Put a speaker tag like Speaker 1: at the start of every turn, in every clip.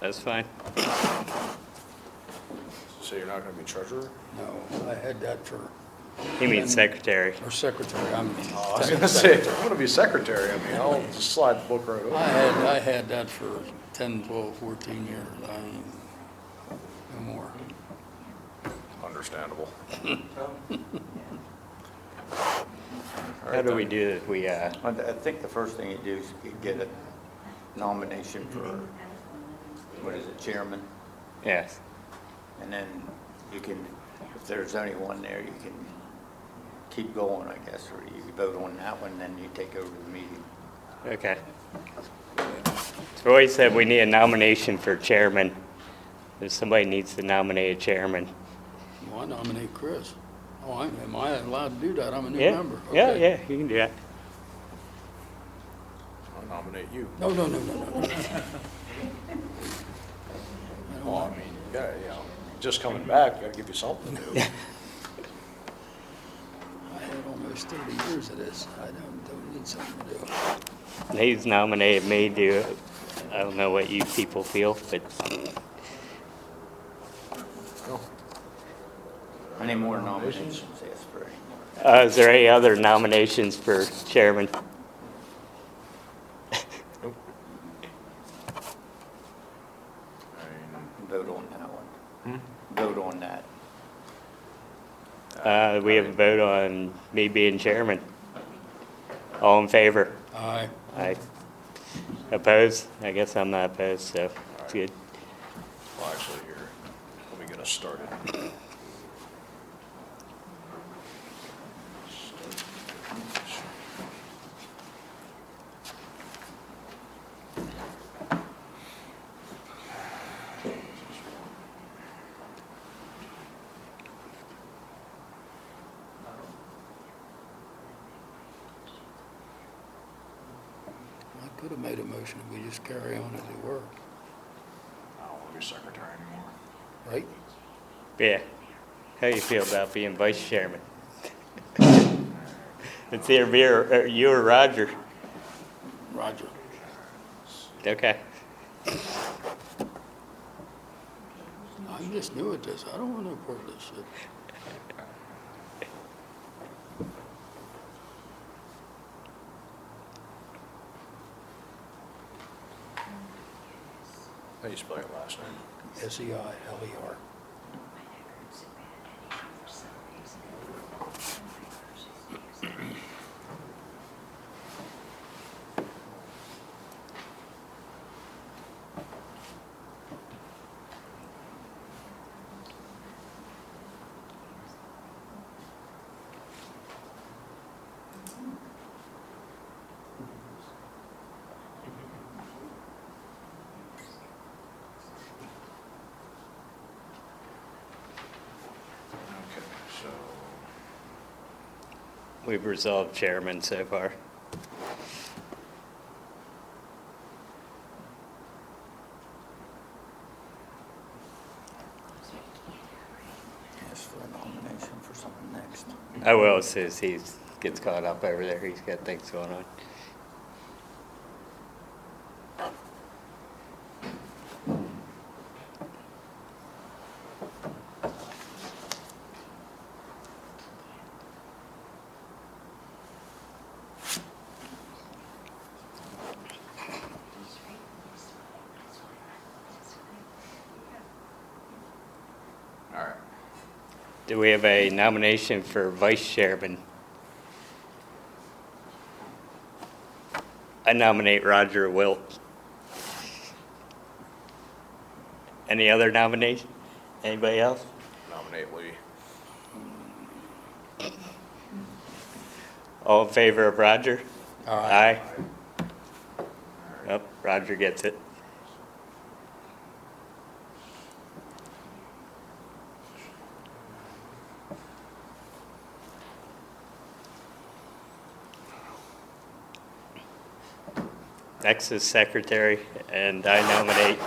Speaker 1: That's fine.
Speaker 2: So you're not gonna be treasurer?
Speaker 3: No, I had that for,
Speaker 1: He means secretary.
Speaker 3: or secretary, I mean.
Speaker 2: Oh, I was gonna say, if I'm gonna be secretary, I mean, I'll just slide the book right over.
Speaker 3: I had that for 10, 12, 14 years, no more.
Speaker 2: Understandable.
Speaker 1: How do we do it?
Speaker 4: I think the first thing you do is you get a nomination for, what is it, chairman?
Speaker 1: yes.
Speaker 4: And then you can, if there's only one there, you can keep going, I guess, or you vote on that one, then you take over the meeting.
Speaker 1: Okay. So Roy said we need a nomination for chairman. If somebody needs to nominate a chairman.
Speaker 3: Well, I nominate Chris. Oh, am I allowed to do that? I'm a new
Speaker 1: Yeah,
Speaker 3: member.
Speaker 1: yeah,
Speaker 3: Okay.
Speaker 1: yeah, you can do that.
Speaker 2: I'll nominate you.
Speaker 3: No.
Speaker 2: Well, I mean, you gotta, you know, just coming back, gotta give you something to do.
Speaker 3: I had almost 30 years of this. I don't need something to do.
Speaker 1: He's nominated me to do it. I don't know what you people feel, but
Speaker 2: No.
Speaker 4: Any more nominations? Yes, for any more.
Speaker 1: is there any other nominations for chairman?
Speaker 2: Nope. I mean,
Speaker 4: Vote on that one. Vote on that.
Speaker 1: We have a vote on me being chairman. All in favor?
Speaker 3: Aye.
Speaker 1: Aye. Opposed? I guess I'm not opposed, so it's good.
Speaker 2: well, actually, here, let me get us started.
Speaker 3: I could have made a motion. We just carry on as we were,
Speaker 2: I don't wanna be secretary anymore.
Speaker 3: right?
Speaker 1: Yeah. How you feel about being vice chairman? It's either me or you or Roger.
Speaker 3: Roger.
Speaker 1: Okay.
Speaker 3: I'm just new at this. I don't want no part of this shit.
Speaker 2: How you spell your last name?
Speaker 3: SEILER.
Speaker 2: Okay, so,
Speaker 1: We've resolved chairman so far.
Speaker 4: Ask for a nomination for something next.
Speaker 1: I will as soon as he gets caught up over there. He's got things going on.
Speaker 2: all right.
Speaker 1: Do we have a nomination for vice chairman? I nominate Roger Wilt. Any other nomination? Anybody else?
Speaker 2: Nominate Lee.
Speaker 1: All in favor of Roger?
Speaker 3: Aye.
Speaker 1: Yep, Roger gets it. Next is secretary, and I nominate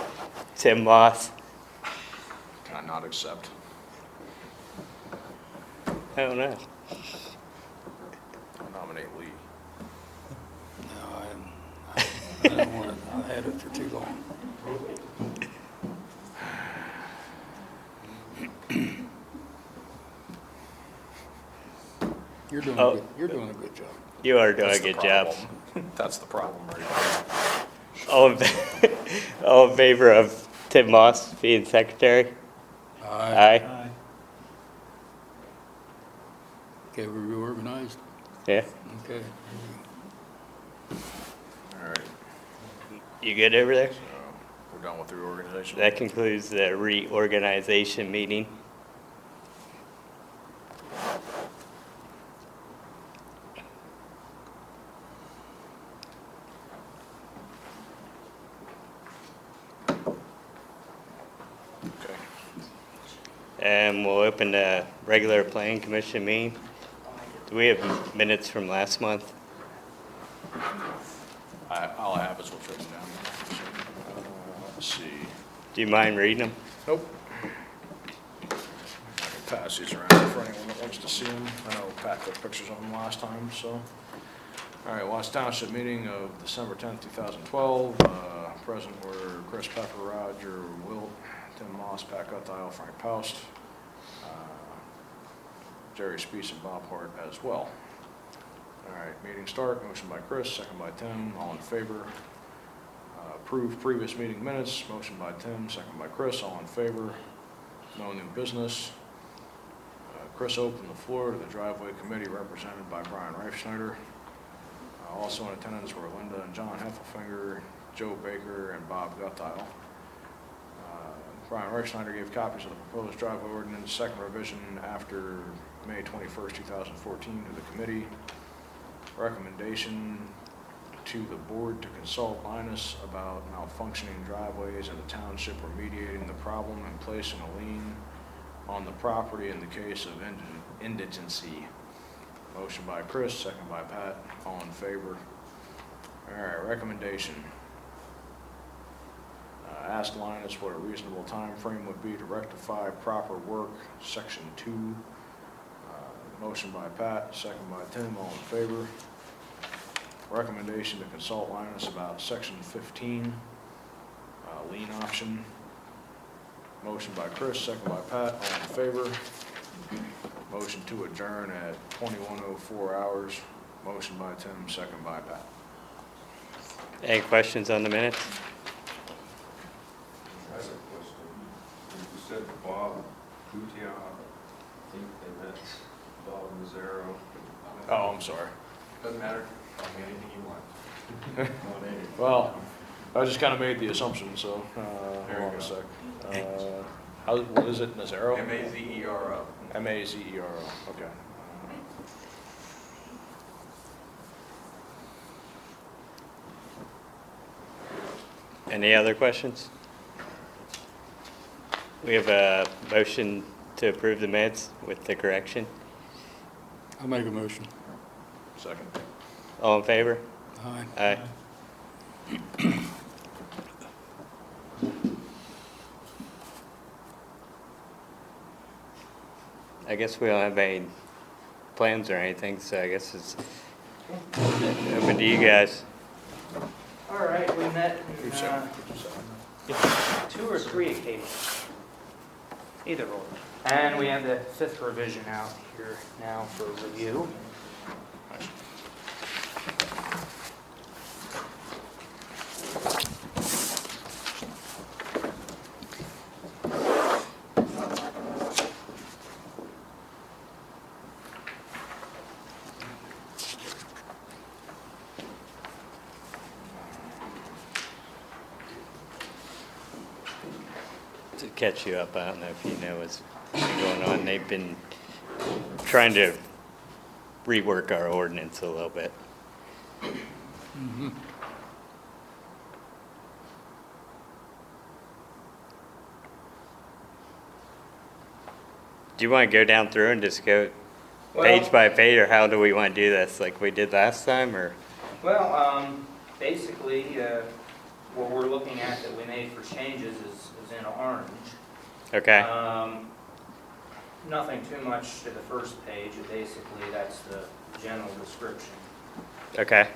Speaker 1: Tim Moss.
Speaker 2: Can I not accept?
Speaker 1: I don't know.
Speaker 2: I'll nominate Lee.
Speaker 3: No, I don't want it. I had it for too long. You're doing
Speaker 1: Oh.
Speaker 3: good, you're doing a good job.
Speaker 1: You are doing
Speaker 2: That's
Speaker 1: a
Speaker 2: the
Speaker 1: good job.
Speaker 2: problem. That's the problem right there.
Speaker 1: All in, all in favor of Tim Moss being secretary? Aye.
Speaker 3: Okay, we're reorganized,
Speaker 1: Yeah.
Speaker 3: okay.
Speaker 2: All right,
Speaker 1: You good over there?
Speaker 2: so we're done with the reorganization.
Speaker 1: That concludes the reorganization meeting.
Speaker 2: Okay.
Speaker 1: And we'll open the regular planning commission meeting. Do we have minutes from last month?
Speaker 2: All I have is what's written down. Let's see.
Speaker 1: Do you mind reading them?
Speaker 2: Nope. I can pass these around for anyone that wants to see them. I know Pat took pictures of them last time, so. All right, last Township meeting of December 10th, 2012. Present were Chris Pepper, Roger Wilt, Tim Moss, Pat Gutile, Frank Paust, Jerry Spees, and Bob Hart as well. All right, meeting start. Motion by Chris, second by Tim. All in favor. Approve previous meeting minutes. Motion by Tim, second by Chris. All in favor. No new business. Chris opened the floor to the driveway committee represented by Brian Reifschneider. Also in attendance were Linda and John Heffelfinger, Joe Baker, and Bob Gutile. Brian Reifschneider gave copies of the proposed driveway ordinance, second revision after May 21st, 2014 to the committee. Recommendation to the board to consult Linus about malfunctioning driveways in the township, remediating the problem and placing a lien on the property in the case of indigency. Motion by Chris, second by Pat. All in favor. All right, recommendation. Ask Linus what a reasonable time frame would be to rectify proper work, section 2. Motion by Pat, second by Tim. All in favor. Recommendation to consult Linus about section 15, lien option. Motion by Chris, second by Pat. All in favor. Motion to adjourn at 21:04 hours. Motion by Tim, second by Pat.
Speaker 1: Any questions on the minutes?
Speaker 5: I have a question. You said Bob Gutierrez, I think they meant Bob Mazzaro.
Speaker 2: Oh, I'm sorry.
Speaker 5: Doesn't matter, tell me anything you want. On anything.
Speaker 2: Well, I just kind of made the assumption, so,
Speaker 5: There
Speaker 2: hold
Speaker 5: you
Speaker 2: on a
Speaker 5: go.
Speaker 2: sec. What is it, Nazaro?
Speaker 5: Mazero.
Speaker 2: Mazero, okay.
Speaker 1: Any other questions? We have a motion to approve the minutes with the correction.
Speaker 3: I'll make a motion.
Speaker 2: Second.
Speaker 1: All in favor?
Speaker 3: Aye.
Speaker 1: Aye. I guess we don't have any plans or anything, so I guess it's open to you guys.
Speaker 6: All right, we met
Speaker 2: Who's
Speaker 6: in
Speaker 2: second?
Speaker 6: 2 or 3 occasions, either or. And we have the 5th revision out here now for review.
Speaker 1: To catch you up, I don't know if you know what's been going on. They've been trying to rework our ordinance a little bit. Do you want to go down through and just go page by page, or how do we want to do this, like we did last time, or?
Speaker 6: Well, basically, what we're looking at that we made for changes is in orange.
Speaker 1: Okay,
Speaker 6: Nothing too much to the first page, basically that's the general description.
Speaker 1: okay,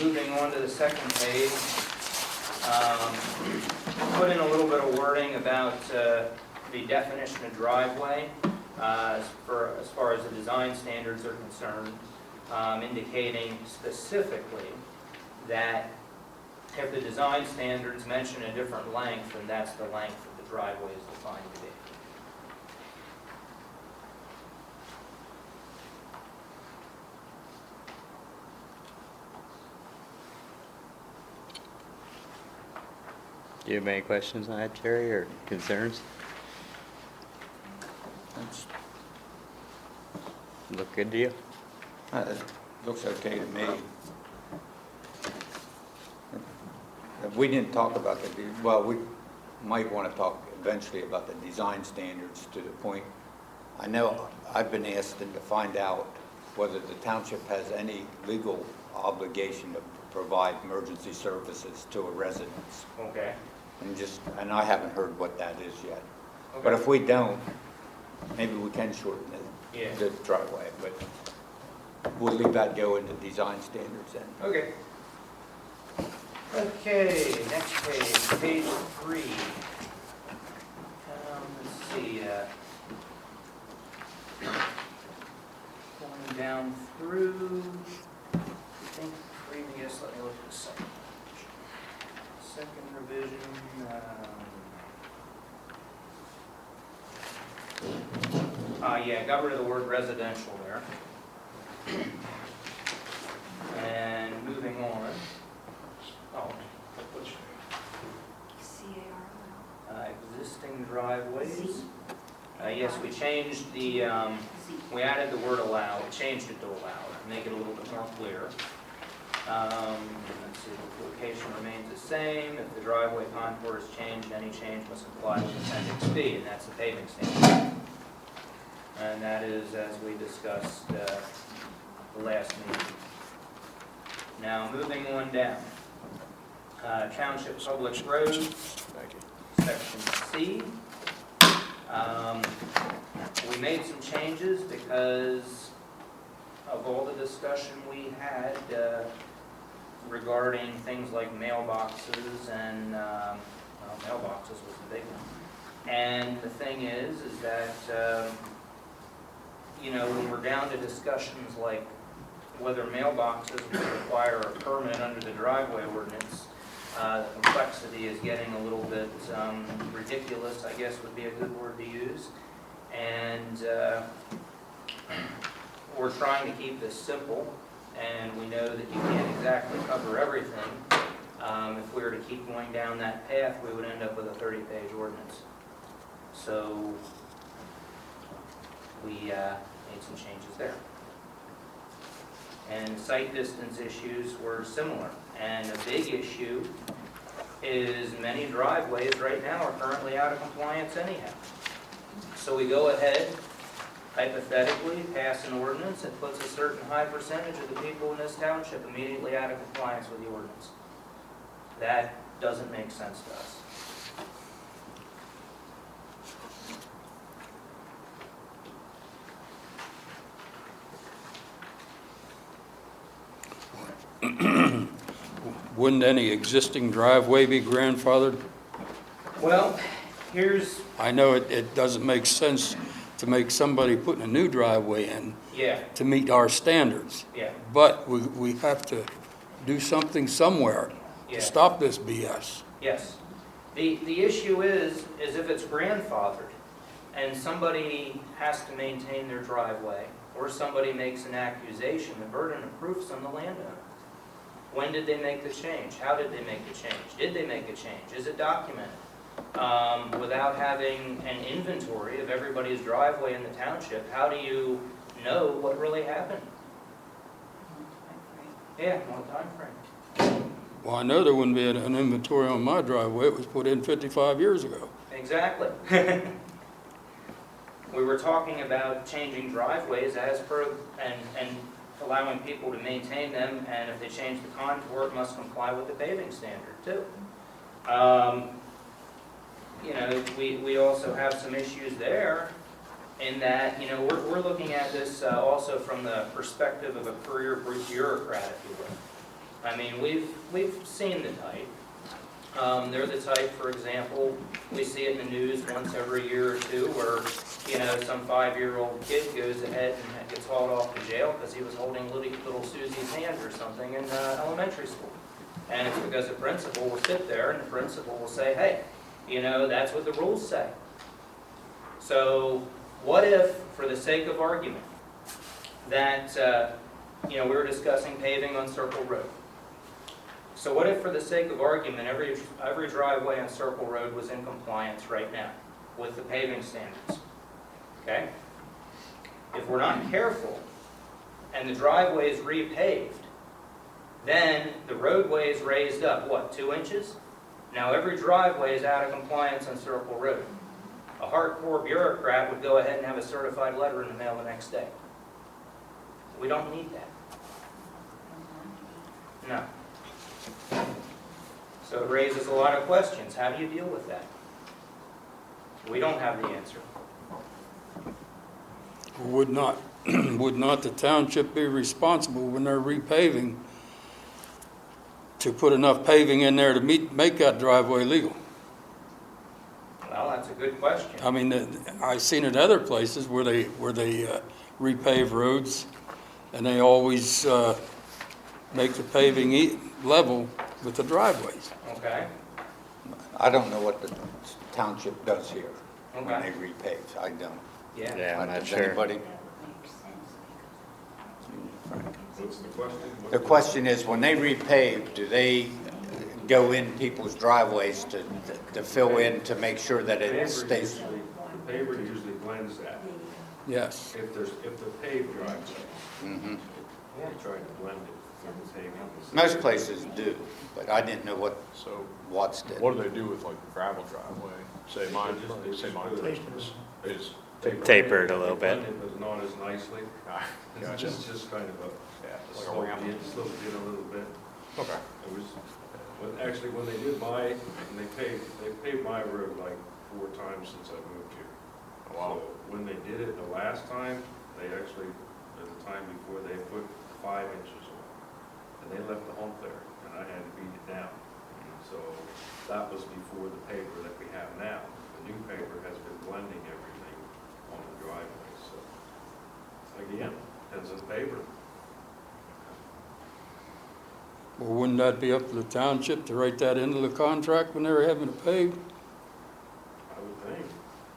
Speaker 6: Moving on to the second page, put in a little bit of wording about the definition of driveway. as far as the design standards are concerned, indicating specifically that if the design standards mention a different length, then that's the length that the driveway is defined to be.
Speaker 1: Do you have any questions on that, Jerry, or concerns?
Speaker 4: That's-
Speaker 1: Look good to you?
Speaker 4: It looks okay to me. We didn't talk about well, we might want to talk eventually about the design standards to the point. I know I've been asked to find out whether the township has any legal obligation to provide emergency services to a residence.
Speaker 6: Okay.
Speaker 4: And I haven't heard what that is yet.
Speaker 6: Okay.
Speaker 4: But if we don't, maybe we can shorten
Speaker 6: Yeah.
Speaker 4: the driveway, but we'll leave that go into design standards then.
Speaker 6: Okay. Okay, next page, page 3. Let's see, going down through, I think previous, let me look at the second. Second revision, yeah, got rid of the word residential there. And moving on. Oh, which, existing driveways. Yes, we changed the, we added the word allow, we changed it to allow, to make it a little bit more clear. Let's see, the location remains the same. If the driveway contour is changed, any change must comply with Appendix B, and that's the paving standard. And that is, as we discussed the last meeting. Now, moving on down. Township Public Roads,
Speaker 2: Thank you.
Speaker 6: Section C. We made some changes because of all the discussion we had regarding things like mailboxes and, well, mailboxes was the big one. And the thing is that, you know, when we're down to discussions like whether mailboxes would require a permit under the driveway ordinance, the complexity is getting a little bit ridiculous, I guess would be a good word to use. And we're trying to keep this simple, and we know that you can't exactly cover everything. If we were to keep going down that path, we would end up with a 30-page ordinance. So we made some changes there. And site distance issues were similar. And a big issue is many driveways right now are currently out of compliance anyhow. So we go ahead, hypothetically, pass an ordinance that puts a certain high percentage of the people in this township immediately out of compliance with the ordinance. That doesn't make sense to us.
Speaker 3: Wouldn't any existing driveway be grandfathered?
Speaker 6: Well, here's,
Speaker 3: I know it doesn't make sense to make somebody putting a new driveway in
Speaker 6: yeah,
Speaker 3: to meet our standards,
Speaker 6: yeah,
Speaker 3: but we have to do something somewhere
Speaker 6: yeah.
Speaker 3: to stop this BS.
Speaker 6: Yes. The issue is if it's grandfathered and somebody has to maintain their driveway or somebody makes an accusation, the burden of proof's on the landowner. When did they make the change? How did they make the change? Did they make a change? Is it documented? Without having an inventory of everybody's driveway in the township, how do you know what really happened? Yeah, one time frame.
Speaker 3: Well, I know there wouldn't be an inventory on my driveway. It was put in 55 years ago.
Speaker 6: Exactly. We were talking about changing driveways as per, and allowing people to maintain them, and if they change the contour, it must comply with the paving standard too. You know, we also have some issues there in that, you know, we're looking at this also from the perspective of a career bureaucrat, if you will. I mean, we've seen the type. They're the type, for example, we see it in the news once every year or two where, some 5-year-old kid goes ahead and gets hauled off to jail because he was holding little Susie's hand or something in elementary school. And it's because the principal will sit there and the principal will say, hey, that's what the rules say. So what if, for the sake of argument, that, we were discussing paving on Circle Road. So what if, for the sake of argument, every driveway on Circle Road was in compliance right now with the paving standards? Okay? If we're not careful and the driveway is repaved, then the roadway is raised up, what, 2 inches? Now every driveway is out of compliance on Circle Road. A hardcore bureaucrat would go ahead and have a certified letter in the mail the next day. We don't need that. No. So it raises a lot of questions. How do you deal with that? We don't have the answer.
Speaker 3: Would not the township be responsible when they're repaving to put enough paving in there to make that driveway legal?
Speaker 6: Well, that's a good question.
Speaker 3: I mean, I've seen it other places where they repave roads, and they always make the paving level with the driveways.
Speaker 6: Okay.
Speaker 4: I don't know what the township does here when they
Speaker 6: Okay.
Speaker 4: repave. I don't.
Speaker 6: Yeah.
Speaker 1: I'm not
Speaker 4: Does
Speaker 1: sure.
Speaker 4: anybody?
Speaker 5: What's the question?
Speaker 4: The question is, when they repave, do they go in people's driveways to fill in to make sure that it stays?
Speaker 5: The paver usually blends that.
Speaker 3: Yes.
Speaker 5: If the paved driveway,
Speaker 4: Mhm.
Speaker 5: they try to blend it with the paving.
Speaker 4: Most places do, but I didn't know what
Speaker 2: So
Speaker 4: Watts did.
Speaker 2: what do they do with like the gravel driveway? Say mine, for instance, they just
Speaker 1: Taper it a little
Speaker 5: Blend
Speaker 1: bit.
Speaker 5: it, but not as nicely.
Speaker 2: Ah, Gotcha.
Speaker 5: It's just kind of
Speaker 2: Yeah,
Speaker 5: a
Speaker 2: like a
Speaker 5: slope
Speaker 2: ramp.
Speaker 5: in, a little bit.
Speaker 2: Okay.
Speaker 5: It was, actually, when they did they paved my road like 4 times since I moved here.
Speaker 2: Wow.
Speaker 5: So when they did it the last time, they actually, at the time before, they put 5 inches on. And they left the hump there, and I had to beat it down. So that was before the paper that we have now. The new paper has been blending everything on the driveway, so. Again, depends on the paper.
Speaker 3: Well, wouldn't that be up to the township to write that into the contract when they're having it paved?
Speaker 5: I would think.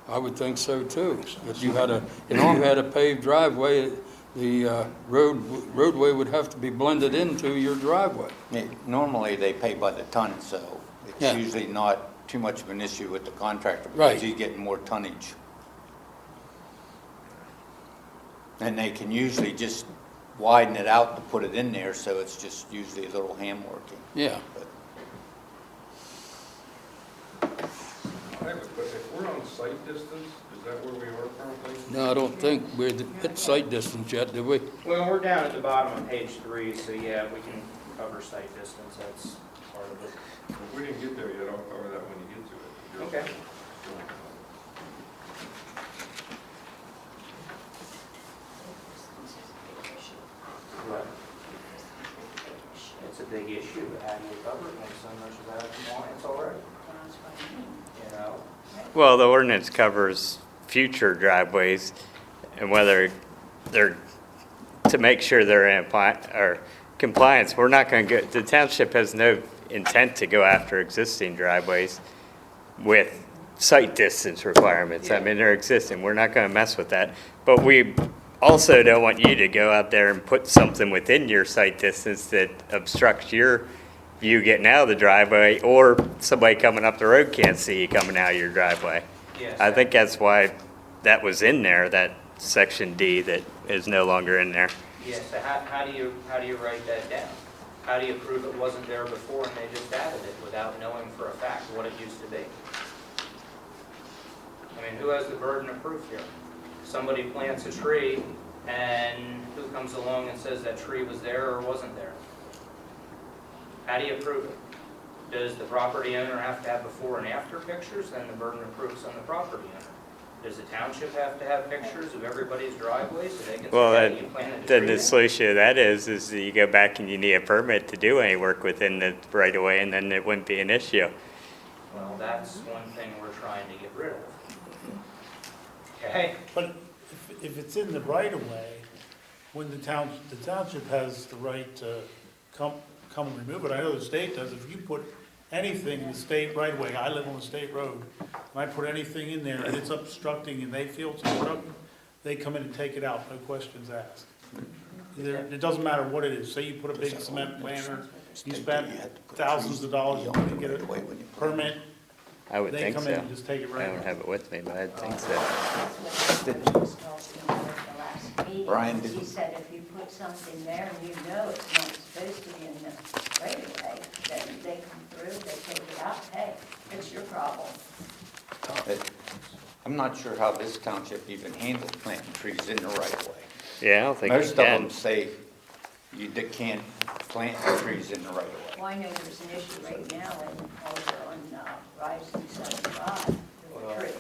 Speaker 3: I would think so too. If you had a paved driveway, the roadway would have to be blended into your driveway.
Speaker 4: Normally, they pay by the ton, so
Speaker 3: Yeah.
Speaker 4: it's usually not too much of an issue with the contractor
Speaker 3: Right.
Speaker 4: because he's getting more tonnage. And they can usually just widen it out to put it in there, so it's just usually a little hand working.
Speaker 3: Yeah.
Speaker 5: I have a question. If we're on site distance, is that where we are currently?
Speaker 3: No, I don't think we're hit site distance yet, did we?
Speaker 6: Well, we're down at the bottom of page 3, so yeah, we can cover site distance. That's part of it.
Speaker 5: If we didn't get there yet, I'll cover that when you get to it.
Speaker 6: Okay. Right. It's a big issue, but how do you cover it when so much is out of compliance already?
Speaker 1: Well, the ordinance covers future driveways and whether they're, to make sure they're in compliance. We're not going to go, the township has no intent to go after existing driveways with site distance requirements. I mean, they're existing. We're not going to mess with that. But we also don't want you to go out there and put something within your site distance that obstructs your view getting out of the driveway, or somebody coming up the road can't see you coming out of your driveway.
Speaker 6: Yes.
Speaker 1: I think that's why that was in there, that section D that is no longer in there.
Speaker 6: Yes, so how do you write that down? How do you prove it wasn't there before and they just added it without knowing for a fact what it used to be? I mean, who has the burden of proof here? Somebody plants a tree, and who comes along and says that tree was there or wasn't there? How do you prove it? Does the property owner have to have before and after pictures? Then the burden of proof's on the property owner. Does the township have to have pictures of everybody's driveway so they can
Speaker 1: Well,
Speaker 6: say, hey, you planted a
Speaker 1: then
Speaker 6: tree
Speaker 1: the
Speaker 6: there?
Speaker 1: solution to that is that you go back and you need a permit to do any work within the right of way, and then it wouldn't be an issue.
Speaker 6: Well, that's one thing we're trying to get rid of. Okay?
Speaker 7: But if it's in the right of way, when the township has the right to come and remove it, I know the state does, if you put anything in the state right of way, I live on the state road, and I put anything in there and it's obstructing and they feel it's obstructing, they come in and take it out, no questions asked. It doesn't matter what it is, say you put a big cement planter, you spent thousands of dollars to get a permit,
Speaker 1: I would
Speaker 7: they
Speaker 1: think
Speaker 7: come in
Speaker 1: so.
Speaker 7: and just take it
Speaker 1: I
Speaker 7: right
Speaker 1: don't
Speaker 7: out.
Speaker 1: have it with me, but I'd think so.
Speaker 4: Brian,
Speaker 8: He said if you put something there and you know it's not supposed to be in the right of way, then they come through, they take it out, hey, it's your problem.
Speaker 4: I'm not sure how this township even handles planting trees in the right of way.
Speaker 1: Yeah, I don't think you
Speaker 4: Most of them
Speaker 1: can.
Speaker 4: say they can't plant trees in the right of way.
Speaker 8: Well, I know there's an issue right now over on Rising 75 with
Speaker 6: Well,
Speaker 8: a tree.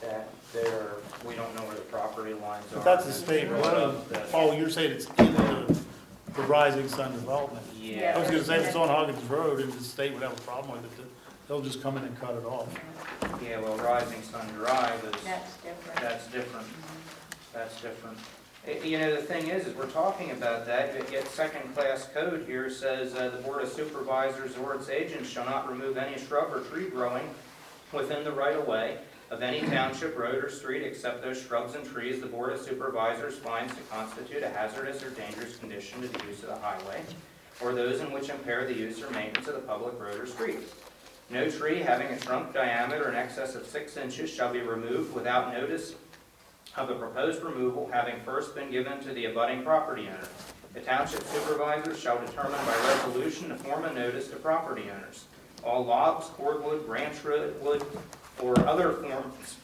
Speaker 6: That there, we don't know where the property lines are.
Speaker 7: But that's the state road. Oh, you're saying it's in the Rising Sun development. I
Speaker 6: Yeah,
Speaker 7: was gonna say, if it's on Huggins Road and the state would have a problem with it, they'll just come in and cut it off.
Speaker 6: yeah, well, Rising Sun Drive is,
Speaker 8: That's different.
Speaker 6: that's different. That's different. You know, the thing is we're talking about that, yet second-class code here says, the Board of Supervisors or its agents shall not remove any shrub or tree growing within the right-of-way of any township road or street except those shrubs and trees the Board of Supervisors finds to constitute a hazardous or dangerous condition to the use of the highway, or those in which impair the use or maintenance of the public road or street. No tree having a trunk diameter in excess of 6 inches shall be removed without notice of the proposed removal having first been given to the abutting property owner. The township supervisor shall determine by resolution to form a notice to property owners. All logs, cordwood, branch wood, or other forms,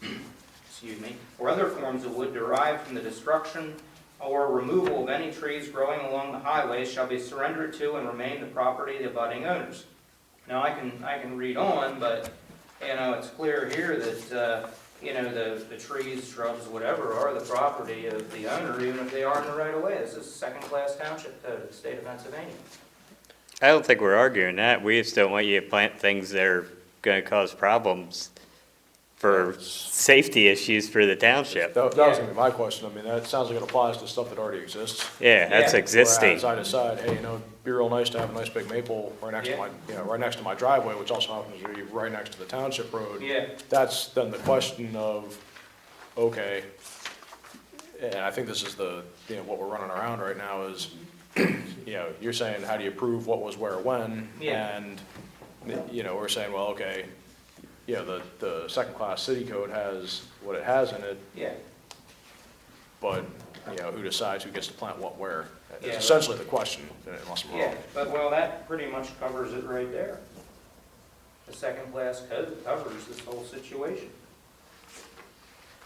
Speaker 6: or other forms of wood derived from the destruction or removal of any trees growing along the highway shall be surrendered to and remain the property of the abutting owners. Now, I can read on, but, you know, it's clear here that, you know, the trees, shrubs, whatever, are the property of the owner, even if they are in the right of way. This is second-class township code of the state of Pennsylvania.
Speaker 1: I don't think we're arguing that. We just don't want you to plant things that are gonna cause problems for safety issues for the township.
Speaker 2: That was gonna be my question. I mean, that sounds like it applies to stuff that already exists.
Speaker 1: Yeah, that's
Speaker 6: Yeah.
Speaker 1: existing.
Speaker 2: Whereas I decide, hey, you know, it'd be real nice to have a nice big maple right next to my, you know, right next to my driveway, which also happens to be right next to the township road.
Speaker 6: Yeah.
Speaker 2: That's then the question of, okay, and I think this is the, you know, what we're running around right now is, you know, you're saying, how do you prove what was where when?
Speaker 6: Yeah.
Speaker 2: And, you know, we're saying, well, okay, you know, the second-class city code has what it has in it,
Speaker 6: Yeah.
Speaker 2: but, you know, who decides who gets to plant what where?
Speaker 6: Yeah.
Speaker 2: It's essentially the question, unless I'm
Speaker 6: Yeah,
Speaker 2: wrong.
Speaker 6: but, well, that pretty much covers it right there. The second-class code covers this whole situation.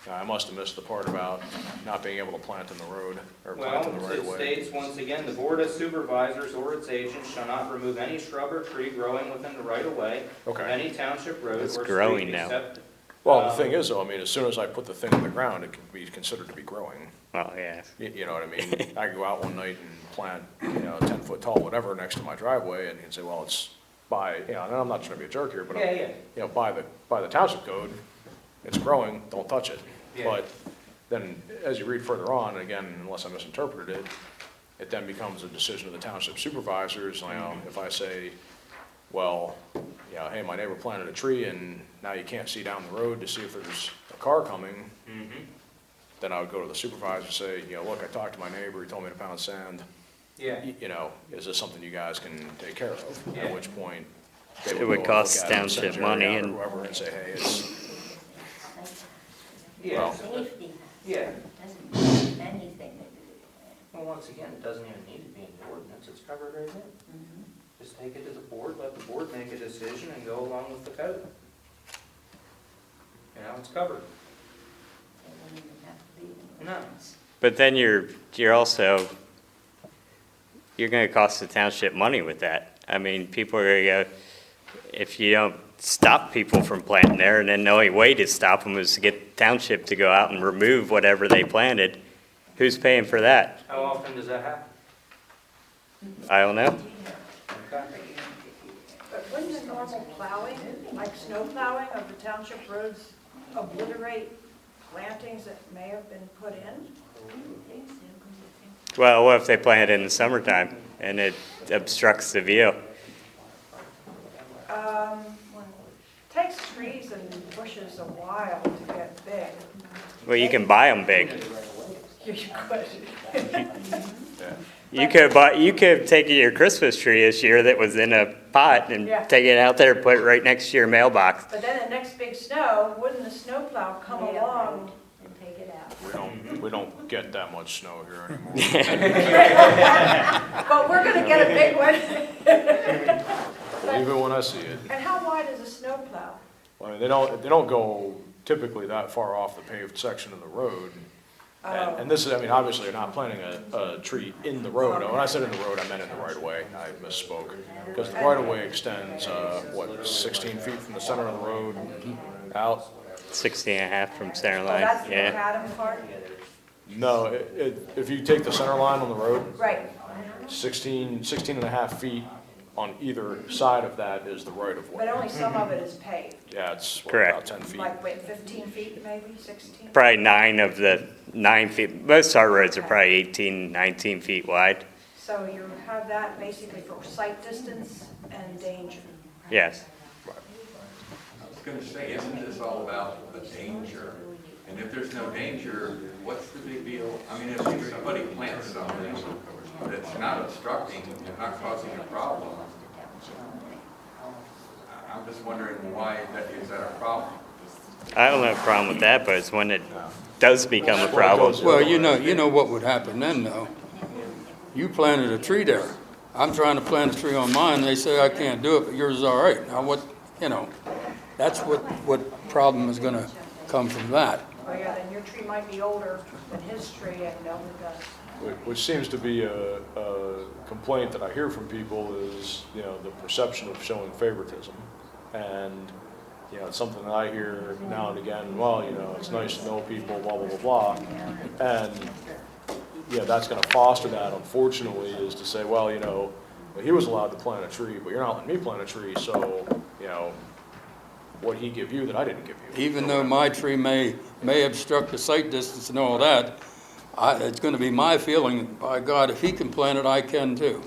Speaker 2: I must have missed the part about not being able to plant in the road, or
Speaker 6: Well,
Speaker 2: plant in the right
Speaker 6: it
Speaker 2: of way.
Speaker 6: states, once again, the Board of Supervisors or its agents shall not remove any shrub or tree growing within the right-of-way of
Speaker 2: Okay.
Speaker 6: any township road or
Speaker 1: It's
Speaker 6: street
Speaker 1: growing now.
Speaker 6: except.
Speaker 2: Well, the thing is, though, I mean, as soon as I put the thing in the ground, it can be considered to be growing.
Speaker 1: Well, yeah.
Speaker 2: You know what I mean? I can go out one night and plant, you know, 10-foot tall, whatever, next to my driveway, and you can say, well, it's by, you know, and I'm not trying to be a jerk here, but,
Speaker 6: Yeah, yeah.
Speaker 2: you know, by the township code, it's growing, don't touch it.
Speaker 6: Yeah.
Speaker 2: But then, as you read further on, again, unless I misinterpreted it, it then becomes a decision of the township supervisors. You know, if I say, well, you know, hey, my neighbor planted a tree and now you can't see down the road to see if there's a car coming, then I would go to the supervisor and say, you know, look, I talked to my neighbor, he told me to pound sand.
Speaker 6: Yeah,
Speaker 2: You know, is this something you guys can take care of?
Speaker 6: Yeah.
Speaker 2: At which point, they
Speaker 1: It
Speaker 2: would
Speaker 1: would
Speaker 2: go and
Speaker 1: cost
Speaker 2: look at it and
Speaker 1: township
Speaker 2: send Jerry
Speaker 1: money
Speaker 2: out or
Speaker 1: and-
Speaker 2: whoever and say, hey, it's,
Speaker 6: yeah,
Speaker 2: Well-
Speaker 8: Safety
Speaker 6: yeah.
Speaker 8: doesn't mean anything to do with
Speaker 6: Well, once again, it doesn't even need to be in the ordinance, it's covered right there. Just take it to the board, let the board make a decision and go along with the code. You know, it's covered.
Speaker 8: It wouldn't even have to be in the
Speaker 6: No.
Speaker 8: ordinance.
Speaker 1: But then you're also, you're gonna cost the township money with that. I mean, people are gonna go, if you don't stop people from planting there, and then the only way to stop them is to get the township to go out and remove whatever they planted, who's paying for that?
Speaker 6: How often does that happen?
Speaker 1: I don't know.
Speaker 9: But wouldn't the normal plowing, like snow plowing of the township roads, obliterate plantings that may have been put in?
Speaker 1: Well, what if they plant it in the summertime and it obstructs the view?
Speaker 9: Takes trees and bushes a while to get big.
Speaker 1: Well, you can buy them big.
Speaker 9: You could.
Speaker 1: You could have taken your Christmas tree this year that was in a pot and
Speaker 9: Yeah.
Speaker 1: take it out there and put it right next to your mailbox.
Speaker 9: But then the next big snow, wouldn't the snowplow come along?
Speaker 8: And take it out.
Speaker 2: We don't get that much snow here anymore.
Speaker 9: But we're gonna get a big one.
Speaker 2: Believe it when I see it.
Speaker 9: And how wide is a snowplow?
Speaker 2: I mean, they don't go typically that far off the paved section of the road. And this is, I mean, obviously, you're not planting a tree in the road. When I said in the road, I meant in the right of way. I misspoke. Because the right of way extends, 16 feet from the center of the road out?
Speaker 1: 16 and a half from center
Speaker 9: Oh,
Speaker 1: line,
Speaker 9: that's the
Speaker 1: yeah.
Speaker 9: macadam part?
Speaker 2: No, if you take the center line on the road,
Speaker 9: Right.
Speaker 2: 16 and a half feet on either side of that is the right of way.
Speaker 9: But only some of it is paved.
Speaker 2: Yeah, it's
Speaker 1: Correct.
Speaker 2: about 10 feet.
Speaker 9: Like, 15 feet maybe, 16?
Speaker 1: Probably 9 of the 9 feet. Most of our roads are probably 18, 19 feet wide.
Speaker 9: So you have that basically for sight distance and danger.
Speaker 1: Yes.
Speaker 10: I was gonna say, isn't this all about the danger? And if there's no danger, what's the big deal? I mean, if somebody plants something that's not obstructing and not causing a problem, I'm just wondering why is that a problem?
Speaker 1: I don't have a problem with that, but it's when it does become a problem.
Speaker 3: Well, you know what would happen then, though. You planted a tree there. I'm trying to plant a tree on mine, they say I can't do it, but yours is all right. Now what, that's what problem is gonna come from that.
Speaker 9: Oh yeah, then your tree might be older than his tree and only got.
Speaker 2: Which seems to be a complaint that I hear from people is, the perception of showing favoritism. And, it's something that I hear now and again, well, it's nice to know people, blah, blah, blah, blah. And, that's gonna foster that, unfortunately, is to say, well, he was allowed to plant a tree, but you're not letting me plant a tree, so, what'd he give you that I didn't give you?
Speaker 3: Even though my tree may obstruct the sight distance and all that, it's gonna be my feeling, by God, if he can plant it, I can too.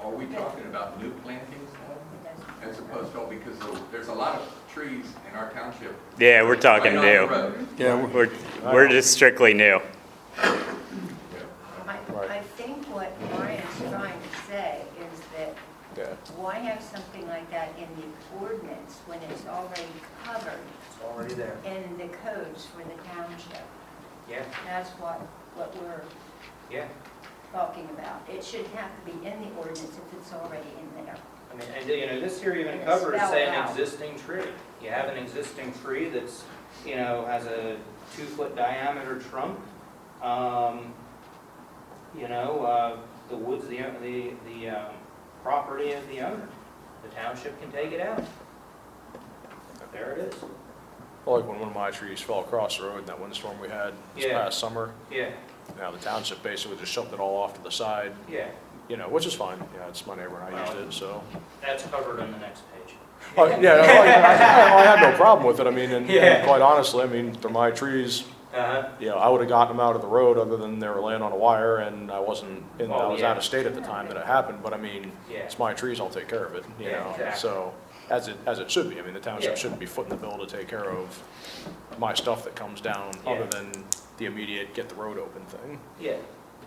Speaker 10: Are we talking about new plantings though? As opposed to, because there's a lot of trees in our township.
Speaker 1: Yeah, we're talking
Speaker 10: right on the
Speaker 1: new.
Speaker 10: road.
Speaker 3: Yeah,
Speaker 1: We're just strictly new.
Speaker 8: I think what Brian's trying to say is that
Speaker 2: Yeah.
Speaker 8: why have something like that in the ordinance when it's already covered
Speaker 6: It's already there.
Speaker 8: in the codes for the township?
Speaker 6: Yeah,
Speaker 8: That's what we're
Speaker 6: yeah.
Speaker 8: talking about. It should have to be in the ordinance if it's already in there.
Speaker 6: I mean, and this here even
Speaker 8: And it's
Speaker 6: covers, say,
Speaker 8: spelled
Speaker 6: an
Speaker 8: out.
Speaker 6: existing tree. You have an existing tree that's, has a 2-foot diameter trunk. The wood's the property of the owner. The township can take it out. There it is.
Speaker 2: Like when one of my trees fell across the road in that windstorm we had this
Speaker 6: Yeah.
Speaker 2: past summer.
Speaker 6: Yeah,
Speaker 2: Now, the township basically just shoved it all off to the side,
Speaker 6: yeah.
Speaker 2: which is fine. It's my neighbor and I used it, so.
Speaker 6: That's covered on the next page.
Speaker 2: Oh, yeah, I had no problem with it. I mean, and
Speaker 6: Yeah.
Speaker 2: quite honestly, I mean, they're my trees.
Speaker 6: Uh-huh.
Speaker 2: I would have gotten them out of the road other than they were laying on a wire and I was
Speaker 6: Oh, yeah.
Speaker 2: out of state at the time that it happened, but I mean,
Speaker 6: Yeah.
Speaker 2: it's my trees, I'll take care of it,
Speaker 6: Yeah, exactly.
Speaker 2: So, as it should be. I mean, the township
Speaker 6: Yeah.
Speaker 2: shouldn't be footing the bill to take care of my stuff that comes down,
Speaker 6: Yeah.
Speaker 2: other than the immediate get the road open thing,
Speaker 6: Yeah,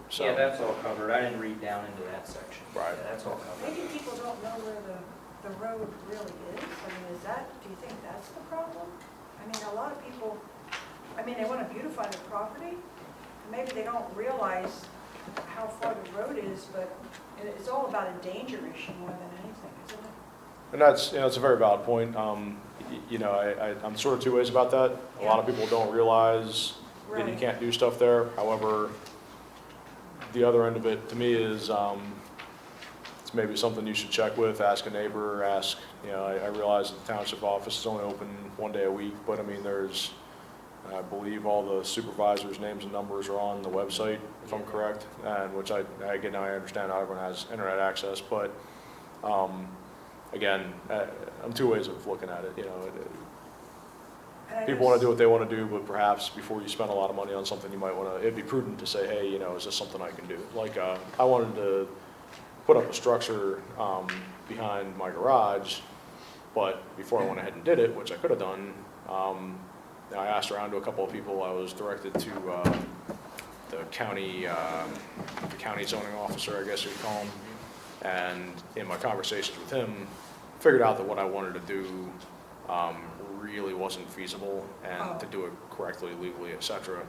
Speaker 2: so.
Speaker 6: yeah, that's all covered. I didn't read down into that section.
Speaker 2: Right.
Speaker 6: Yeah, that's all covered.
Speaker 9: Maybe people don't know where the road really is. I mean, do you think that's the problem? I mean, a lot of people, they want to beautify their property. Maybe they don't realize how far the road is, but it's all about a danger issue more than anything, isn't it?
Speaker 2: And that's a very valid point. I'm sort of two ways about that. A lot of people don't realize that you
Speaker 9: Right.
Speaker 2: can't do stuff there. However, the other end of it to me is, it's maybe something you should check with, ask a neighbor, ask, I realize that the township office is only open one day a week, but I mean, there's, I believe all the supervisors' names and numbers are on the website, if I'm correct, and which I understand how everyone has internet access, but, again, I'm two ways of looking at it,
Speaker 9: And I
Speaker 2: people want
Speaker 9: just-
Speaker 2: to do what they want to do, but perhaps before you spend a lot of money on something, you might want to, it'd be prudent to say, hey, is this something I can do? Like, I wanted to put up a structure behind my garage, but before I went ahead and did it, which I could have done, I asked around to a couple of people. I was directed to the county zoning officer, I guess you'd call him, and in my conversations with him, figured out that what I wanted to do really wasn't feasible, and to do it correctly, legally, et cetera.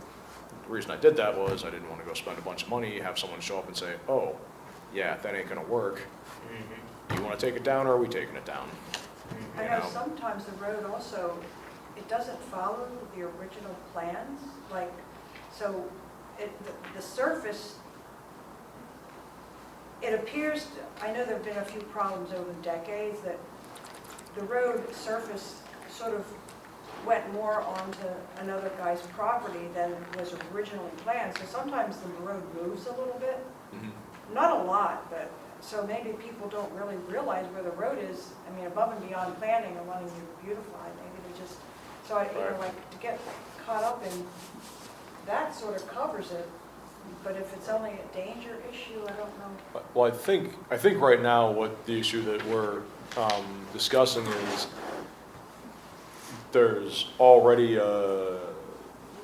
Speaker 2: The reason I did that was I didn't want to go spend a bunch of money, have someone show up and say, oh, yeah, that ain't gonna work. Do you want to take it down, or are we taking it down?
Speaker 9: I know sometimes the road also, it doesn't follow the original plans, like, so the surface, it appears, I know there've been a few problems over the decades that the road surface sort of went more onto another guy's property than was originally planned. So sometimes the road moves a little bit, not a lot, but so maybe people don't really realize where the road is. I mean, above and beyond planning and wanting to beautify, maybe they just, so I, like to get caught up in, that sort of covers it. But if it's only a danger issue, I don't know.
Speaker 2: Well, I think right now what the issue that we're discussing is there's already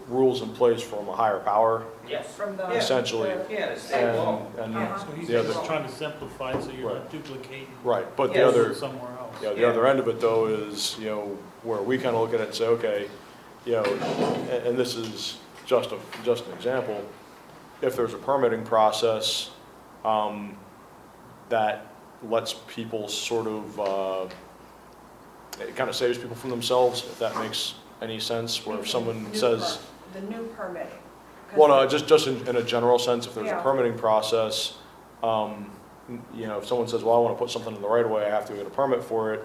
Speaker 2: rules in place from a higher power,
Speaker 6: Yes.
Speaker 9: From the.
Speaker 2: essentially.
Speaker 6: Yeah, the state law.
Speaker 2: And
Speaker 9: Uh-huh.
Speaker 7: So he's
Speaker 2: the
Speaker 7: just
Speaker 2: other,
Speaker 7: trying to simplify it so you're not
Speaker 2: Right.
Speaker 7: duplicating
Speaker 2: right, but the
Speaker 6: Yes.
Speaker 2: other,
Speaker 7: somewhere else.
Speaker 2: the
Speaker 6: Yeah.
Speaker 2: other end of it though is, where we kind of look at it and say, okay, and this is just an example, if there's a permitting process that lets people sort of, it kind of saves people from themselves, if that makes any sense, where if someone
Speaker 9: New
Speaker 2: says,
Speaker 9: The new permitting. 'Cause
Speaker 2: well, no, just in a general sense, if there's a
Speaker 9: Yeah.
Speaker 2: permitting process, if someone says, well, I want to put something in the right of way, I have to get a permit for it,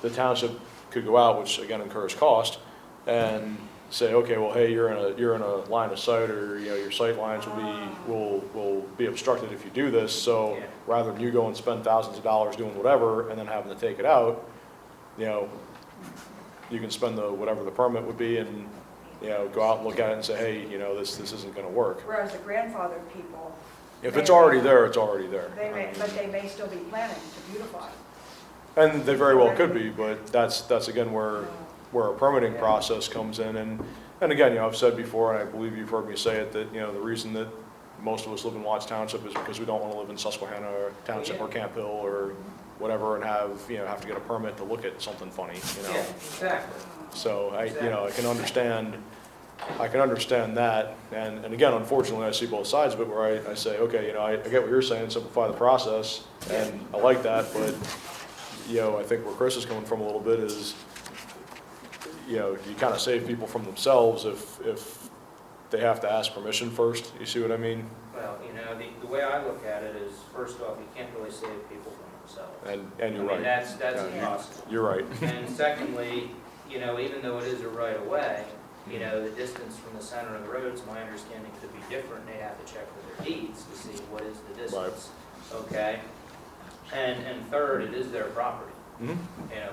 Speaker 2: the township could go out, which again incurs cost, and say, okay, well, hey, you're in a line of sight, or, your sight lines will be obstructed if you do this, so
Speaker 6: Yeah.
Speaker 2: rather than you go and spend thousands of dollars doing whatever, and then having to take it out, you can spend whatever the permit would be, and, go out and look at it and say, hey, this isn't gonna work.
Speaker 9: Whereas the grandfathered people,
Speaker 2: If it's already there, it's already there.
Speaker 9: but they may still be planning to beautify.
Speaker 2: And they very well could be, but that's again where a permitting process comes in. And again, I've said before, and I believe you've heard me say it, that, the reason that most of us live in Watts Township is because we don't want to live in Susquehanna or Township or Camp Hill or whatever and have to get a permit to look at something funny,
Speaker 6: Yeah, exactly.
Speaker 2: So I can understand that. And again, unfortunately, I see both sides of it where I say, okay, I get what you're saying, simplify the process, and I like that, but, I think where Chris is coming from a little bit is, you kind of save people from themselves if they have to ask permission first. You see what I mean?
Speaker 6: Well, the way I look at it is, first off, you can't really save people from themselves.
Speaker 2: And you're
Speaker 6: I mean,
Speaker 2: right.
Speaker 6: that's
Speaker 2: Yeah,
Speaker 6: impossible.
Speaker 2: You're right.
Speaker 6: And secondly, even though it is a right of way, the distance from the center of the roads, my understanding could be different. They have to check with their deeds to see what is the distance. Okay? And third, it is their property,
Speaker 2: Mhm.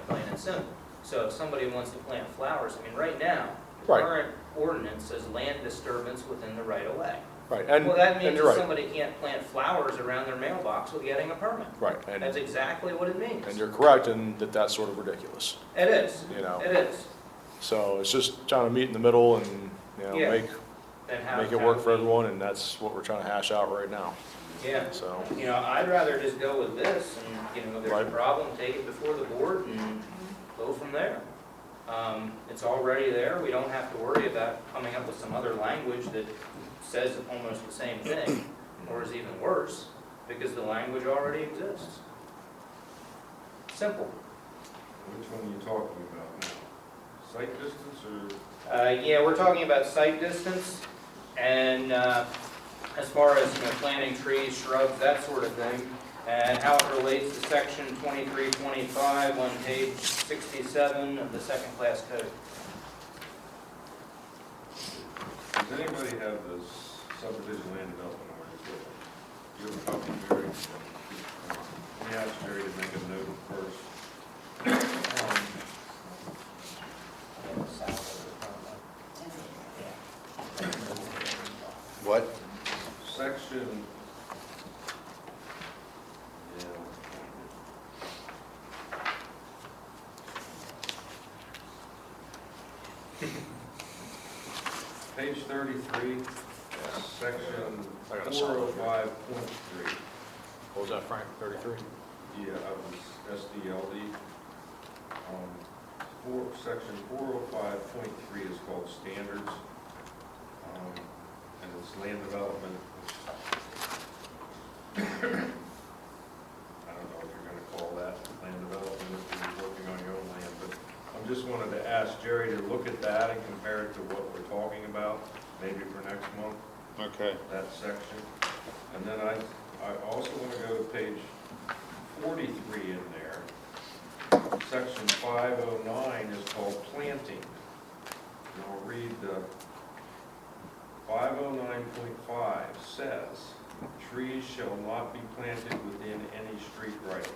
Speaker 6: plain and simple. So if somebody wants to plant flowers, right now, the
Speaker 2: Right.
Speaker 6: current ordinance says land disturbance within the right of way.
Speaker 2: Right.
Speaker 6: Well, that
Speaker 2: And
Speaker 6: means
Speaker 2: you're
Speaker 6: that
Speaker 2: right.
Speaker 6: somebody can't plant flowers around their mailbox with getting a permit.
Speaker 2: Right.
Speaker 6: That's exactly what it means.
Speaker 2: And you're correct in that's sort of ridiculous.
Speaker 6: It is. It is.
Speaker 2: So it's just trying to meet in the middle and,
Speaker 6: Yeah.
Speaker 2: make
Speaker 6: Then how-
Speaker 2: it
Speaker 6: how
Speaker 2: work
Speaker 6: do
Speaker 2: for
Speaker 6: we-
Speaker 2: everyone, and that's what we're trying to hash out right now,
Speaker 6: Yeah.
Speaker 2: so.
Speaker 6: I'd rather just go with this and, if there's a
Speaker 2: Right.
Speaker 6: problem, take it before the board and go from there. It's already there. We don't have to worry about coming up with some other language that says almost the same thing, or is even worse, because the language already exists. Simple.
Speaker 5: Which one are you talking about now? Site distance
Speaker 6: Yeah, we're talking about site distance, and as far as planting trees, shrubs, that sort of thing. and how it relates to section 2325 on page 67 of the second-class code.
Speaker 5: Does anybody have this subdivision land development ordinance with them? You have a copy, Jerry? Let me ask Jerry to make a note first.
Speaker 4: What?
Speaker 5: Section, yeah, page 33, section
Speaker 2: I got a solid here.
Speaker 5: 405.3.
Speaker 2: What was that, Frank, 33?
Speaker 5: Yeah, I was SDLD. Section 405.3 is called standards, and it's land development. I don't know what you're gonna call that, land development, if you're working on your own land, but I just wanted to ask Jerry to look at that and compare it to what we're talking about, maybe for next month,
Speaker 2: Okay.
Speaker 5: that section. And then I also want to go to page 43 in there. Section 509 is called planting. And I'll read the 509.5 says, trees shall not be planted within any street right of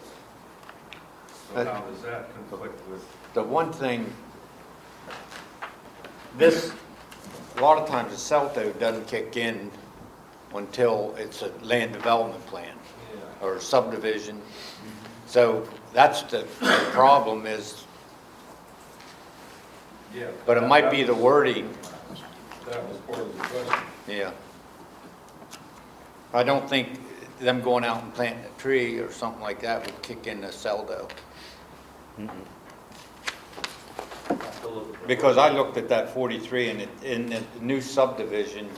Speaker 5: way. So how does that conflict with?
Speaker 4: The one thing, this, a lot of times the CELTO doesn't kick in until it's a land development plan or subdivision. So that's the problem is,
Speaker 5: Yeah.
Speaker 4: but it might be the wording,
Speaker 5: That was part of the question.
Speaker 4: yeah. I don't think them going out and planting a tree or something like that would kick in the CELTO. Because I looked at that 43 and in the new subdivision,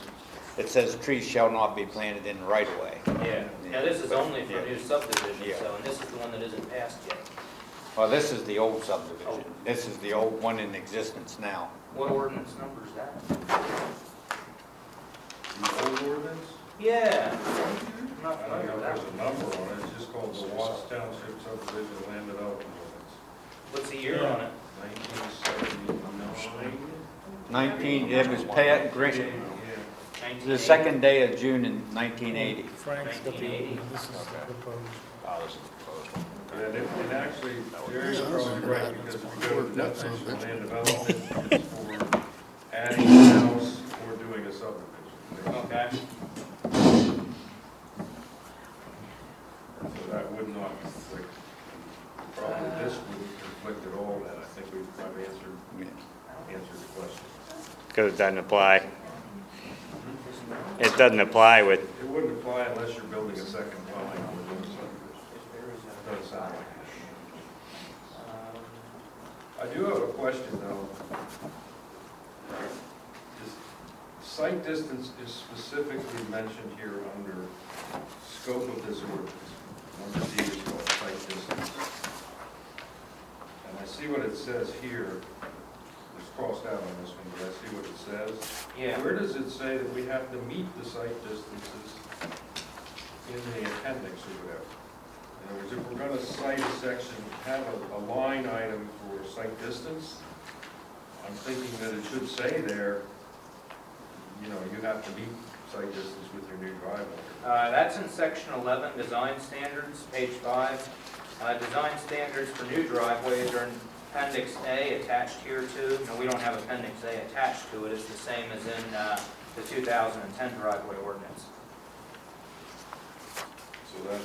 Speaker 4: it says trees shall not be planted in the right of way.
Speaker 6: Yeah, this is only for
Speaker 4: Yeah.
Speaker 6: new subdivision,
Speaker 4: Yeah.
Speaker 6: so, and this is the one that isn't passed yet.
Speaker 4: Well, this is the old subdivision. This is the old one in existence now.
Speaker 6: What ordinance number is that?
Speaker 5: The old ordinance?
Speaker 6: Yeah. I'm not
Speaker 5: I don't
Speaker 6: familiar
Speaker 5: know
Speaker 6: with
Speaker 5: if
Speaker 6: that
Speaker 5: there's a
Speaker 6: one.
Speaker 5: number on it, it's just called the Watts Township Subdivision Land Development Ordinance.
Speaker 6: What's the year on it?
Speaker 5: 1979.
Speaker 4: 19, it was passed,
Speaker 5: Yeah.
Speaker 4: the second day of June in 1980.
Speaker 7: Frank's got the, this is the proposed.
Speaker 2: Oh, this is the proposed one.
Speaker 5: And actually, Jerry's probably right, because if you go to the definition of land development, it's for adding a house or doing a subdivision.
Speaker 6: Okay.
Speaker 5: So that would not conflict. Probably this wouldn't conflict at all, then. I think we've probably answered the question.
Speaker 1: Because it doesn't apply. It doesn't apply with,
Speaker 5: It wouldn't apply unless you're building a second dwelling or doing a subdivision. Doesn't sound like it. I do have a question, though. Site distance is specifically mentioned here under scope of this ordinance. Number D is called site distance. And I see what it says here. It's crossed out on this one, but I see what it says.
Speaker 6: Yeah.
Speaker 5: Where does it say that we have to meet the site distances in the appendix or whatever? In other words, if we're going to cite a section, have a line item for site distance, I'm thinking that it should say there, you know, you have to meet site distance with your new driveway.
Speaker 6: That's in section 11, design standards, page 5. Design standards for new driveways are in appendix A attached here too. No, we don't have appendix A attached to it. It's the same as in the 2010 driveway ordinance.
Speaker 5: So that,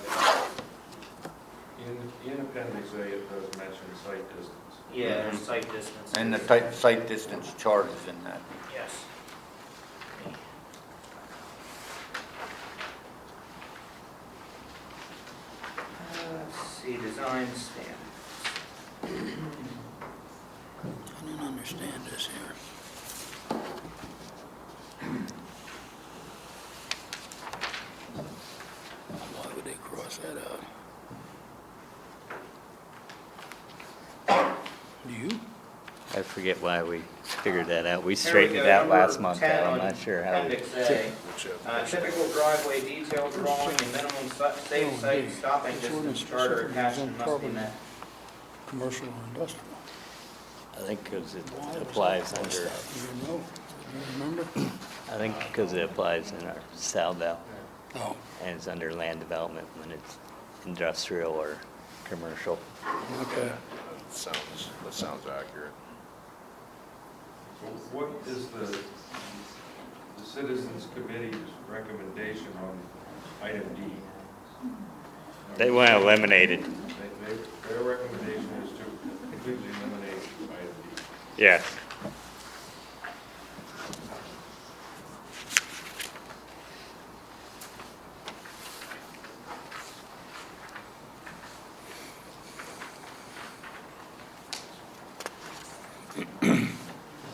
Speaker 5: in appendix A, it does mention site distance.
Speaker 6: Yeah, there's site distance.
Speaker 4: And the site distance chart is in that.
Speaker 6: Yes. Let's see, design standards.
Speaker 3: I don't understand this here. Why would they cross that out? Do you?
Speaker 1: I forget why we figured that out. We
Speaker 6: Here we
Speaker 1: straightened
Speaker 6: go,
Speaker 1: it out
Speaker 6: number
Speaker 1: last month,
Speaker 6: 10
Speaker 1: though. I'm
Speaker 6: on
Speaker 1: not sure how. we-
Speaker 6: Appendix A. Typical driveway detail drawing, the minimum safe site stopping distance chart or attachment must be met.
Speaker 3: Commercial or industrial.
Speaker 1: I think because it applies under,
Speaker 3: Do you know? You remember?
Speaker 1: I think because it applies in our Salvo,
Speaker 3: Oh,
Speaker 1: and it's under land development when it's industrial or commercial.
Speaker 3: okay.
Speaker 2: That sounds accurate.
Speaker 5: So what is the Citizens Committee's recommendation on item D?
Speaker 1: They want to eliminate it.
Speaker 5: Their recommendation is to completely eliminate item D.
Speaker 1: Yes.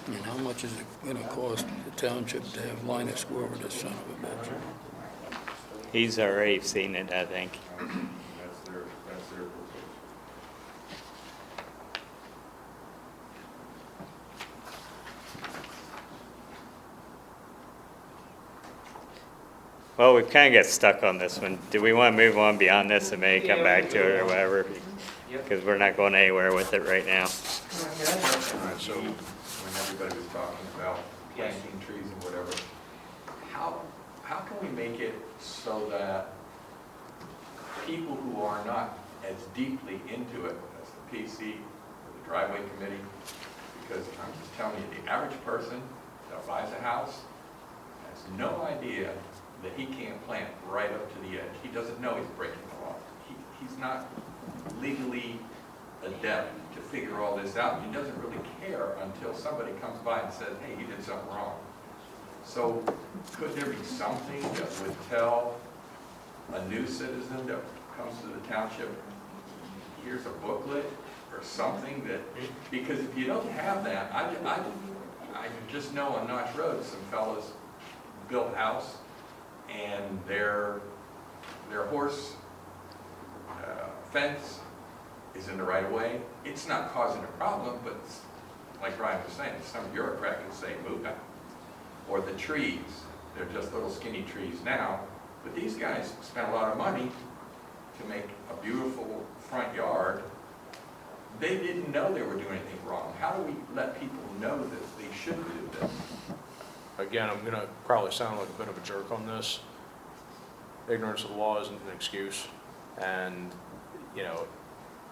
Speaker 3: And how much is it gonna cost the township to have Linus go over this son of a bitch?
Speaker 1: He's already seen it, I think.
Speaker 5: That's their proposal.
Speaker 1: Well, we kind of got stuck on this one. Do we want to move on beyond this and maybe come back to it or whatever?
Speaker 6: Yep.
Speaker 1: Because we're not going anywhere with it right now.
Speaker 10: All right, so when everybody was talking about planting trees and whatever, how can we make it so that people who are not as deeply into it as the PC or the driveway committee, because I'm just telling you, the average person that buys a house has no idea that he can't plant right up to the edge. He doesn't know he's breaking the law. He's not legally adept to figure all this out. He doesn't really care until somebody comes by and says, hey, you did something wrong. So could there be something that would tell a new citizen that comes to the township, here's a booklet or something that, because if you don't have that, I just know on Notch Road, some fellas built a house and their horse fence is in the right of way. It's not causing a problem, but like Brian was saying, some bureaucrat can say move that. Or the trees, they're just little skinny trees now, but these guys spent a lot of money to make a beautiful front yard. They didn't know they were doing anything wrong. How do we let people know that they should do this?
Speaker 2: Again, I'm gonna probably sound like a bit of a jerk on this. Ignorance of the law isn't an excuse. And, you know,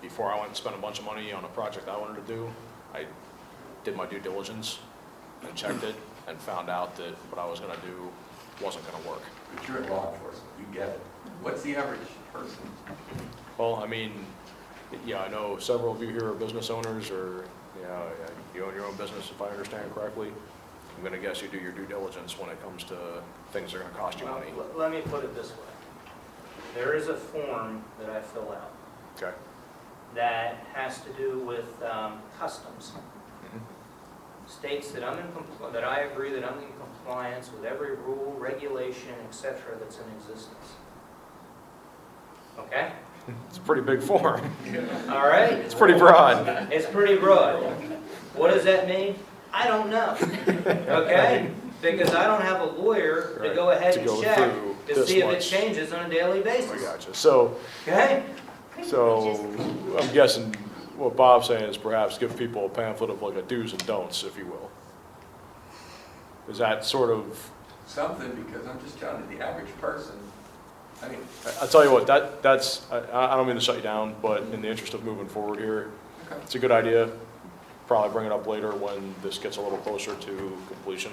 Speaker 2: before I went and spent a bunch of money on a project I wanted to do, I did my due diligence and checked it and found out that what I was gonna do wasn't gonna work.
Speaker 10: But you're in law enforcement, you get it. What's the average person?
Speaker 2: Well, I mean, yeah, I know several of you here are business owners or, you know, you own your own business, if I understand correctly. I'm gonna guess you do your due diligence when it comes to things that are gonna cost you money.
Speaker 6: Let me put it this way. There is a form that I fill out
Speaker 2: Okay?
Speaker 6: that has to do with customs.
Speaker 2: Mhm.
Speaker 6: States that that I agree that I'm in compliance with every rule, regulation, etc. that's in existence. Okay?
Speaker 2: It's a pretty big form.
Speaker 6: All right?
Speaker 2: It's pretty broad.
Speaker 6: It's pretty broad. What does that mean? I don't know. Okay? Because I don't have a lawyer to go ahead
Speaker 2: To
Speaker 6: and
Speaker 2: go
Speaker 6: check
Speaker 2: through
Speaker 6: to
Speaker 2: this
Speaker 6: see if it
Speaker 2: much.
Speaker 6: changes on a daily
Speaker 2: I
Speaker 6: basis.
Speaker 2: gotcha. So
Speaker 6: Okay?
Speaker 2: I'm guessing what Bob's saying is perhaps give people a pamphlet of like a do's and don'ts, if you will. Is that sort of,
Speaker 10: Something, because I'm just telling you, the average person, I mean,
Speaker 2: I'll tell you what, that's, I don't mean to shut you down, but in the interest of moving forward here,
Speaker 10: okay.
Speaker 2: it's a good idea. Probably bring it up later when this gets a little closer to completion.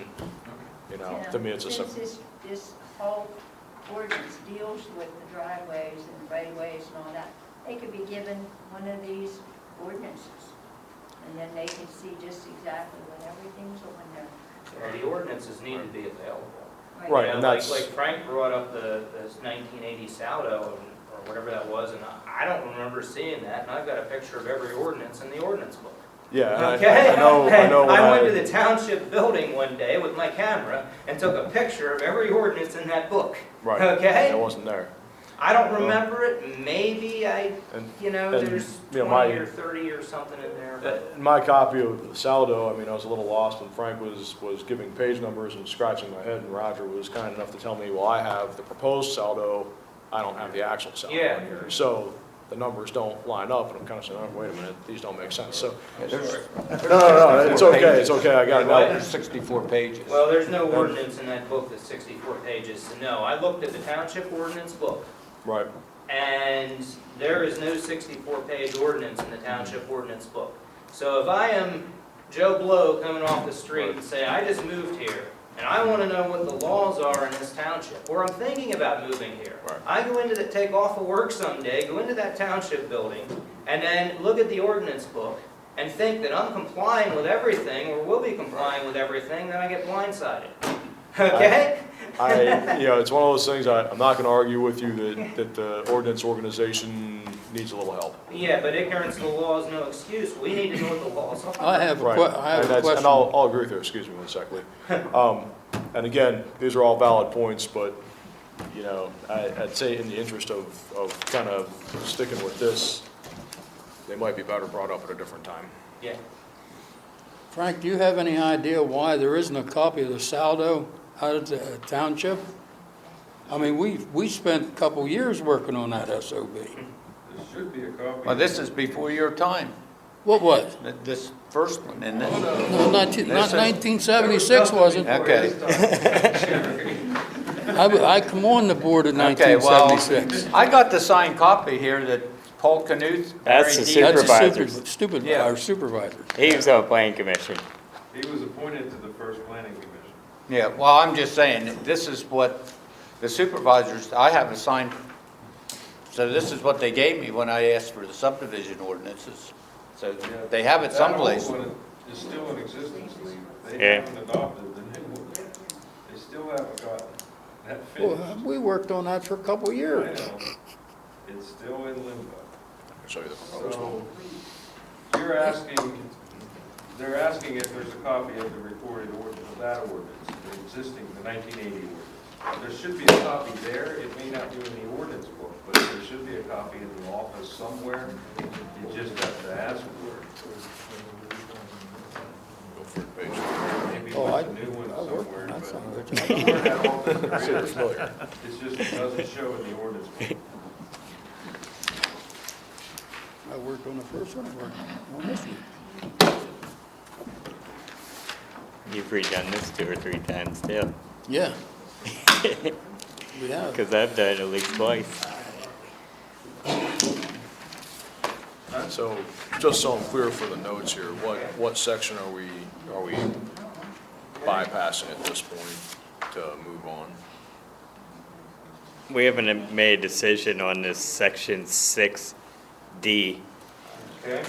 Speaker 2: You know, to me, it's a simple.
Speaker 8: Since this whole ordinance deals with the driveways and the right-of-ways and all that, they could be given one of these ordinances. And then they can see just exactly when everything's on there.
Speaker 6: Well, the ordinances need to be available.
Speaker 2: Right,
Speaker 6: You know,
Speaker 2: and
Speaker 6: like
Speaker 2: that's-
Speaker 6: Frank brought up the 1980 Saldo, or whatever that was, and I don't remember seeing that, and I've got a picture of every ordinance in the ordinance book.
Speaker 2: Yeah, and
Speaker 6: Okay?
Speaker 2: I know when
Speaker 6: I went to the township building one day with my camera and took a picture of every ordinance in that book.
Speaker 2: Right.
Speaker 6: Okay?
Speaker 2: That wasn't there.
Speaker 6: I don't remember it, maybe
Speaker 2: And-
Speaker 6: there's
Speaker 2: you know,
Speaker 6: 20 or 30 or something in there, but.
Speaker 2: In my copy of the Saldo, I mean, I was a little lost when Frank was giving page numbers and scratching my head, and Roger was kind enough to tell me, well, I have the proposed Saldo, I don't have the actual Saldo
Speaker 6: Yeah.
Speaker 2: in here. So the numbers don't line up, and I'm kind of saying, oh, wait a minute, these don't make sense. So, no, it's okay, I got it now.
Speaker 4: There's 64 pages.
Speaker 6: Well, there's no ordinance in that book that's 64 pages, so no. I looked at the township ordinance book,
Speaker 2: Right.
Speaker 6: and there is no 64-page ordinance in the township ordinance book. So if I am Joe Blow coming off the street and say, I just moved here, and I want to know what the laws are in this township, or I'm thinking about moving here.
Speaker 2: Right.
Speaker 6: I go into take off of work someday, go into that township building, and then look at the ordinance book, and think that I'm complying with everything, or will be complying with everything, then I get blindsided. Okay?
Speaker 2: It's one of those things, I'm not gonna argue with you that the ordinance organization needs a little help.
Speaker 6: Yeah, but ignorance of the law is no excuse. We need to know what the laws are.
Speaker 3: I have a
Speaker 2: Right.
Speaker 3: I have
Speaker 2: And
Speaker 3: a
Speaker 2: that's-
Speaker 3: question.
Speaker 2: And I'll agree with you, excuse me one sec, Lee. And again, these are all valid points, but, I'd say in the interest of kind of sticking with this, they might be better brought up at a different time.
Speaker 6: Yeah.
Speaker 3: Frank, do you have any idea why there isn't a copy of the Saldo out of the township? I mean, we spent a couple years working on that SOB.
Speaker 5: There should be a copy.
Speaker 4: Well, this is before your time,
Speaker 3: What was?
Speaker 4: this first one, isn't it?
Speaker 3: No, not 1976 wasn't.
Speaker 4: Okay.
Speaker 3: I come on the board in
Speaker 4: Okay, well,
Speaker 3: 1976.
Speaker 4: I got the signed copy here that Paul Knuth.
Speaker 1: That's the
Speaker 4: Barry
Speaker 3: That's
Speaker 4: Dees-
Speaker 1: supervisor.
Speaker 3: the stupid,
Speaker 4: Yeah.
Speaker 3: our supervisor.
Speaker 1: He was on planning commission.
Speaker 5: He was appointed to the first planning commission.
Speaker 4: Yeah, well, I'm just saying, this is what the supervisors, I have a signed, so this is what they gave me when I asked for the subdivision ordinances. So they have it someplace.
Speaker 5: That old one is still in existence, Lee. They
Speaker 1: Yeah.
Speaker 5: haven't adopted the new one. They still haven't gotten that
Speaker 3: Well,
Speaker 5: finished.
Speaker 3: we worked on that for a couple of
Speaker 5: I
Speaker 3: years.
Speaker 5: know. It's still in limbo.
Speaker 2: I'll show you the proposed one.
Speaker 5: So they're asking if there's a copy of the recorded ordinance, of that ordinance, the existing, the 1980 ordinance. There should be a copy there. It may not be in the ordinance book, but there should be a copy in the office somewhere. You just have to ask for it.
Speaker 2: Go for it, page.
Speaker 5: Maybe
Speaker 3: Oh,
Speaker 5: there's a new one
Speaker 3: I worked on
Speaker 5: somewhere,
Speaker 3: that
Speaker 5: but
Speaker 3: somewhere.
Speaker 5: somewhere that office there
Speaker 2: Sounds
Speaker 5: is.
Speaker 2: familiar.
Speaker 5: It's just, it doesn't show in the ordinance book.
Speaker 3: I worked on the first one, I worked on this one.
Speaker 1: You've redone this 2 or 3 times too,
Speaker 3: Yeah. We have.
Speaker 1: because I've done it at least twice.
Speaker 2: So, just so I'm clear for the notes here, what section are we bypassing at this point to move on?
Speaker 1: We haven't made a decision on this section 6D.
Speaker 6: Okay.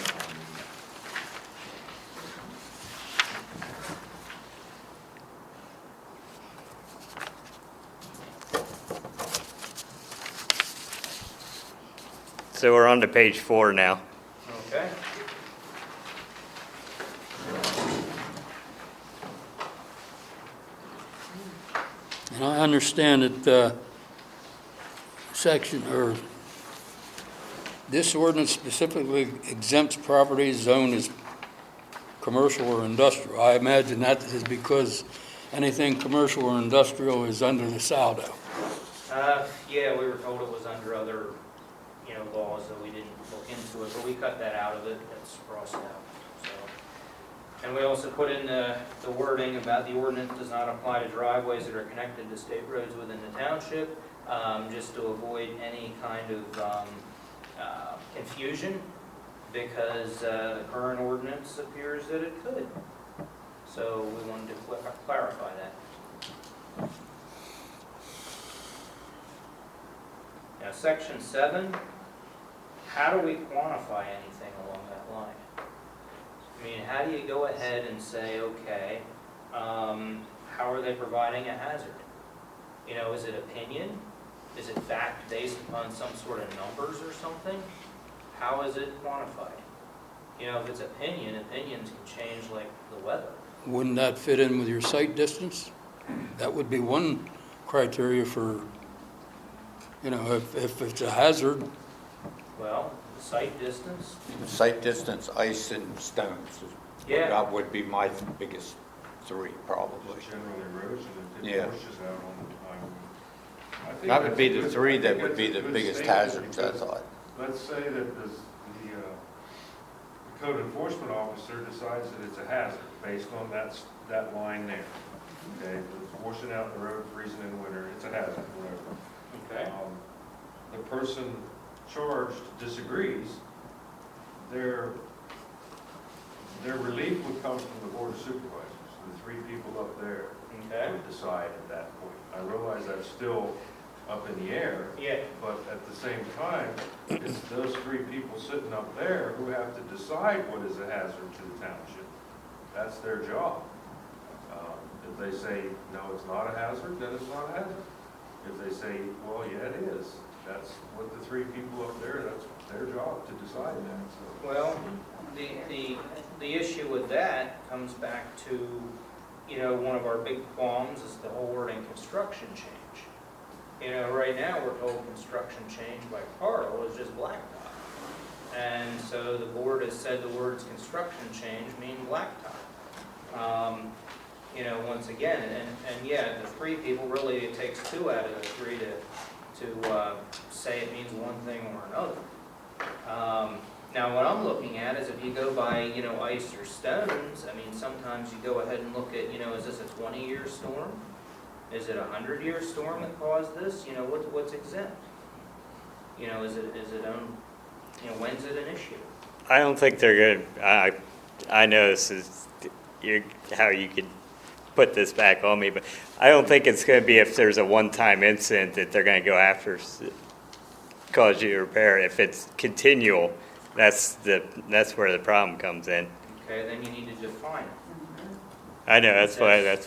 Speaker 1: So we're on to page 4 now.
Speaker 6: Okay.
Speaker 3: And I understand that section, or this ordinance specifically exempts properties zoned as commercial or industrial. I imagine that is because anything commercial or industrial is under the Saldo.
Speaker 6: Yeah, we were told it was under other, laws, so we didn't look into it, but we cut that out of it. That's crossed out, so. And we also put in the wording about the ordinance does not apply to driveways that are connected to state roads within the township, just to avoid any kind of confusion, because the current ordinance appears that it could. So we wanted to clarify that. Now, section 7, how do we quantify anything along that line? I mean, how do you go ahead and say, okay, how are they providing a hazard? Is it opinion? Is it fact based upon some sort of numbers or something? How is it quantified? If it's opinions can change like the weather.
Speaker 3: Wouldn't that fit in with your sight distance? That would be one criteria for You know, if it's a hazard,
Speaker 6: Well, sight distance,
Speaker 4: Sight distance, ice and stones.
Speaker 6: Yeah.
Speaker 4: That would be my biggest three, probably.
Speaker 5: Just general erosion and
Speaker 4: Yeah.
Speaker 5: it washes out all the time. I think
Speaker 4: That would
Speaker 5: that's
Speaker 4: be
Speaker 5: a
Speaker 4: the
Speaker 5: good-
Speaker 4: three
Speaker 5: I
Speaker 4: that
Speaker 5: think
Speaker 4: would be
Speaker 5: that's a
Speaker 4: the
Speaker 5: good
Speaker 4: biggest
Speaker 5: statement
Speaker 4: hazards, I
Speaker 5: because
Speaker 4: thought.
Speaker 5: Let's say that the code enforcement officer decides that it's a hazard based on that line there. Okay, it's washing out the road, freezing in winter, it's a hazard, whatever.
Speaker 6: okay?
Speaker 5: The person charged disagrees, their relief would come from the board of supervisors, the three people up there
Speaker 6: Okay.
Speaker 5: would decide at that point. I realize that's still up in the air,
Speaker 6: Yeah,
Speaker 5: but at the same time, it's those three people sitting up there who have to decide what is a hazard to the township. That's their job. If they say, no, it's not a hazard, then it's not a hazard. If they say, well, yeah, it is, that's what the three people up there, that's their job to decide that, so.
Speaker 6: well, the issue with that comes back to, you know, one of our big qualms is the whole wording construction change. You know, right now, we're told construction change by Carl is just blacktop. And so the board has said the words construction change mean blacktop. You know, once again, and yeah, the three people, really, it takes two out of the three to say it means one thing or another. Now, what I'm looking at is if you go by, you know, ice or stones, I mean, sometimes you go ahead and look at, you know, is this a 20-year storm? Is it a 100-year storm that caused this? You know, what's exempt? You know, is it on, you know, when's it an issue?
Speaker 1: I don't think they're good. I know this is how you could put this back on me, but I don't think it's going to be if there's a one-time incident that they're going to go after, cause you to repair it. If it's continual, that's where the problem comes in.
Speaker 6: Okay, then you need to define it.
Speaker 1: I know, that's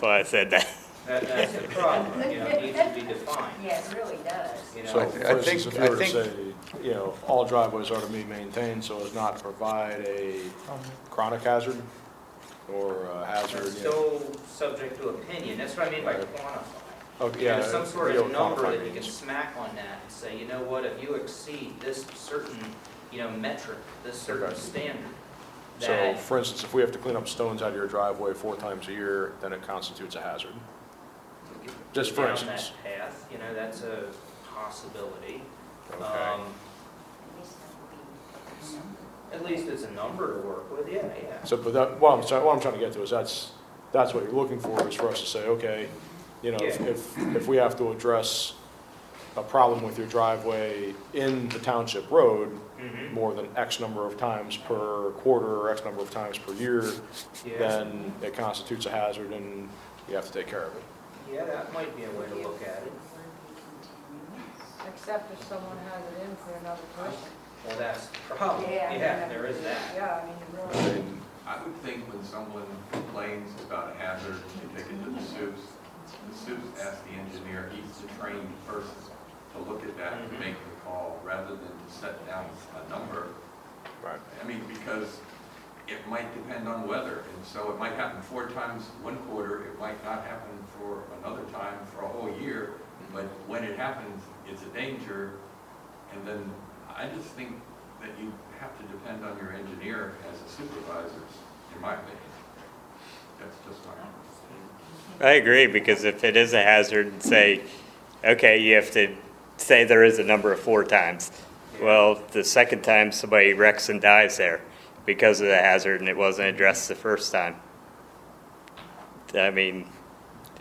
Speaker 1: why I said that.
Speaker 6: That's the problem, you know, it needs to be defined,
Speaker 8: Yeah, it really does.
Speaker 6: you
Speaker 2: So,
Speaker 6: know?
Speaker 2: for
Speaker 4: I
Speaker 2: instance,
Speaker 4: think-
Speaker 2: if you were to
Speaker 4: I
Speaker 2: say, you know, all driveways are to be maintained so as not to provide a chronic hazard or a hazard,
Speaker 6: It's
Speaker 2: you know.
Speaker 6: still subject to opinion, that's what I mean by
Speaker 2: Right.
Speaker 6: quantify.
Speaker 2: Okay,
Speaker 6: You know,
Speaker 2: yeah,
Speaker 6: some sort
Speaker 2: you know
Speaker 6: of
Speaker 2: what
Speaker 6: number
Speaker 2: quantify
Speaker 6: that you can
Speaker 2: means.
Speaker 6: smack on that and say, you know what, if you exceed this certain, you know, metric, this certain
Speaker 2: Okay.
Speaker 6: standard,
Speaker 2: So,
Speaker 6: that,
Speaker 2: for instance, if we have to clean up stones out of your driveway 4 times a year, then it constitutes a hazard.
Speaker 6: you
Speaker 2: Just
Speaker 6: go
Speaker 2: for
Speaker 6: down
Speaker 2: instance.
Speaker 6: that path, you know, that's a possibility.
Speaker 2: Okay.
Speaker 6: At least it's a number to work with, yeah.
Speaker 2: So, but that, what I'm trying to get to is that's what you're looking for, is for us to say, okay, you know,
Speaker 6: Yeah.
Speaker 2: if we have to address a problem with your driveway in the township road
Speaker 6: Mhm.
Speaker 2: more than X number of times per quarter or X number of times per year,
Speaker 6: Yeah.
Speaker 2: then it constitutes a hazard and you have to take care of it.
Speaker 6: Yeah, that might be a way to look at it.
Speaker 9: Except if someone has it in for another person.
Speaker 6: Well, that's the problem, yeah, there is that.
Speaker 9: Yeah, I mean,
Speaker 2: I
Speaker 9: really.
Speaker 2: mean,
Speaker 10: I would think when someone complains about a hazard, they take it to the SUS. The SUS asks the engineer, he's the trained person, to look at that and make the call, rather than to set down a number.
Speaker 2: right.
Speaker 10: I mean, because it might depend on weather, and so it might happen 4 times one quarter, it might not happen for another time for a whole year, but when it happens, it's a danger, and then I just think that you have to depend on your engineer as a supervisor, in my opinion. That's just my...
Speaker 1: I agree, because if it is a hazard, say, okay, you have to say there is a number of 4 times. Well, the second time somebody wrecks and dies there because of the hazard and it wasn't addressed the first time. I mean,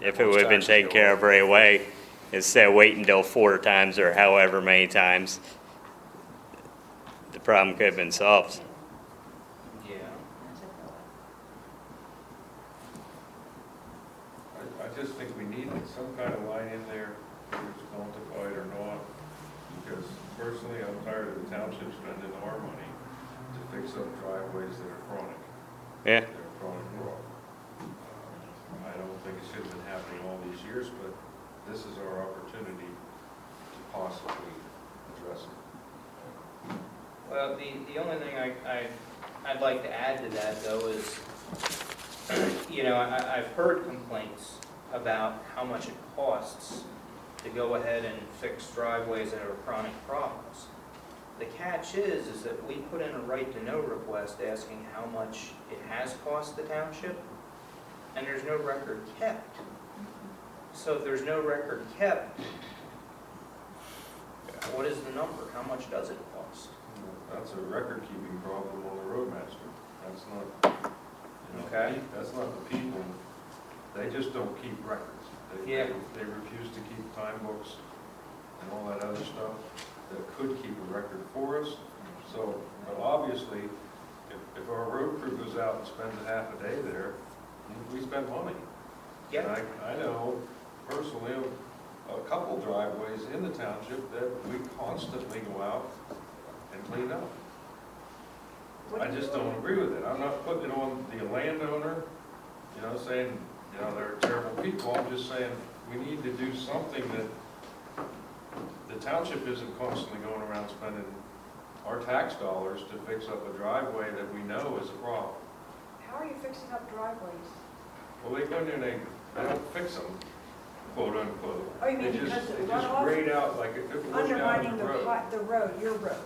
Speaker 1: if it would have been taken care of right away, instead of waiting until 4 times or however many times, the problem could have been solved.
Speaker 6: Yeah.
Speaker 5: I just think we need some kind of line in there, whether it's quantified or not, because personally, I'm tired of the township spending our money to fix up driveways that are chronic.
Speaker 1: Yeah.
Speaker 5: They're chronic rot. I don't think it should have been happening all these years, but this is our opportunity to possibly address it.
Speaker 6: Well, the only thing I'd like to add to that, though, is, you know, I've heard complaints about how much it costs to go ahead and fix driveways that are chronic problems. The catch is that we put in a right to know request asking how much it has cost the township, and there's no record kept. So if there's no record kept, what is the number? How much does it cost?
Speaker 5: That's a record-keeping problem on the roadmaster. That's not,
Speaker 6: Okay.
Speaker 5: that's not the people. They just don't keep records.
Speaker 6: Yeah.
Speaker 5: They refuse to keep time books and all that other stuff that could keep a record for us. So, but obviously, if our road crew goes out and spends a half a day there, we spend money.
Speaker 6: Yeah.
Speaker 5: And I know personally of a couple driveways in the township that we constantly go out and clean up. I just don't agree with it. I'm not putting it on the landowner, saying, they're terrible people. I'm just saying, we need to do something that the township isn't constantly going around spending our tax dollars to fix up a driveway that we know is a problem.
Speaker 9: How are you fixing up driveways?
Speaker 5: Well, they go in there and they don't fix them, quote unquote.
Speaker 9: Oh, you mean
Speaker 5: They
Speaker 9: because
Speaker 5: just
Speaker 9: the
Speaker 5: They just
Speaker 9: runoff?
Speaker 5: grade out like if it was down
Speaker 9: Undermining
Speaker 5: the road.
Speaker 9: the road, your road.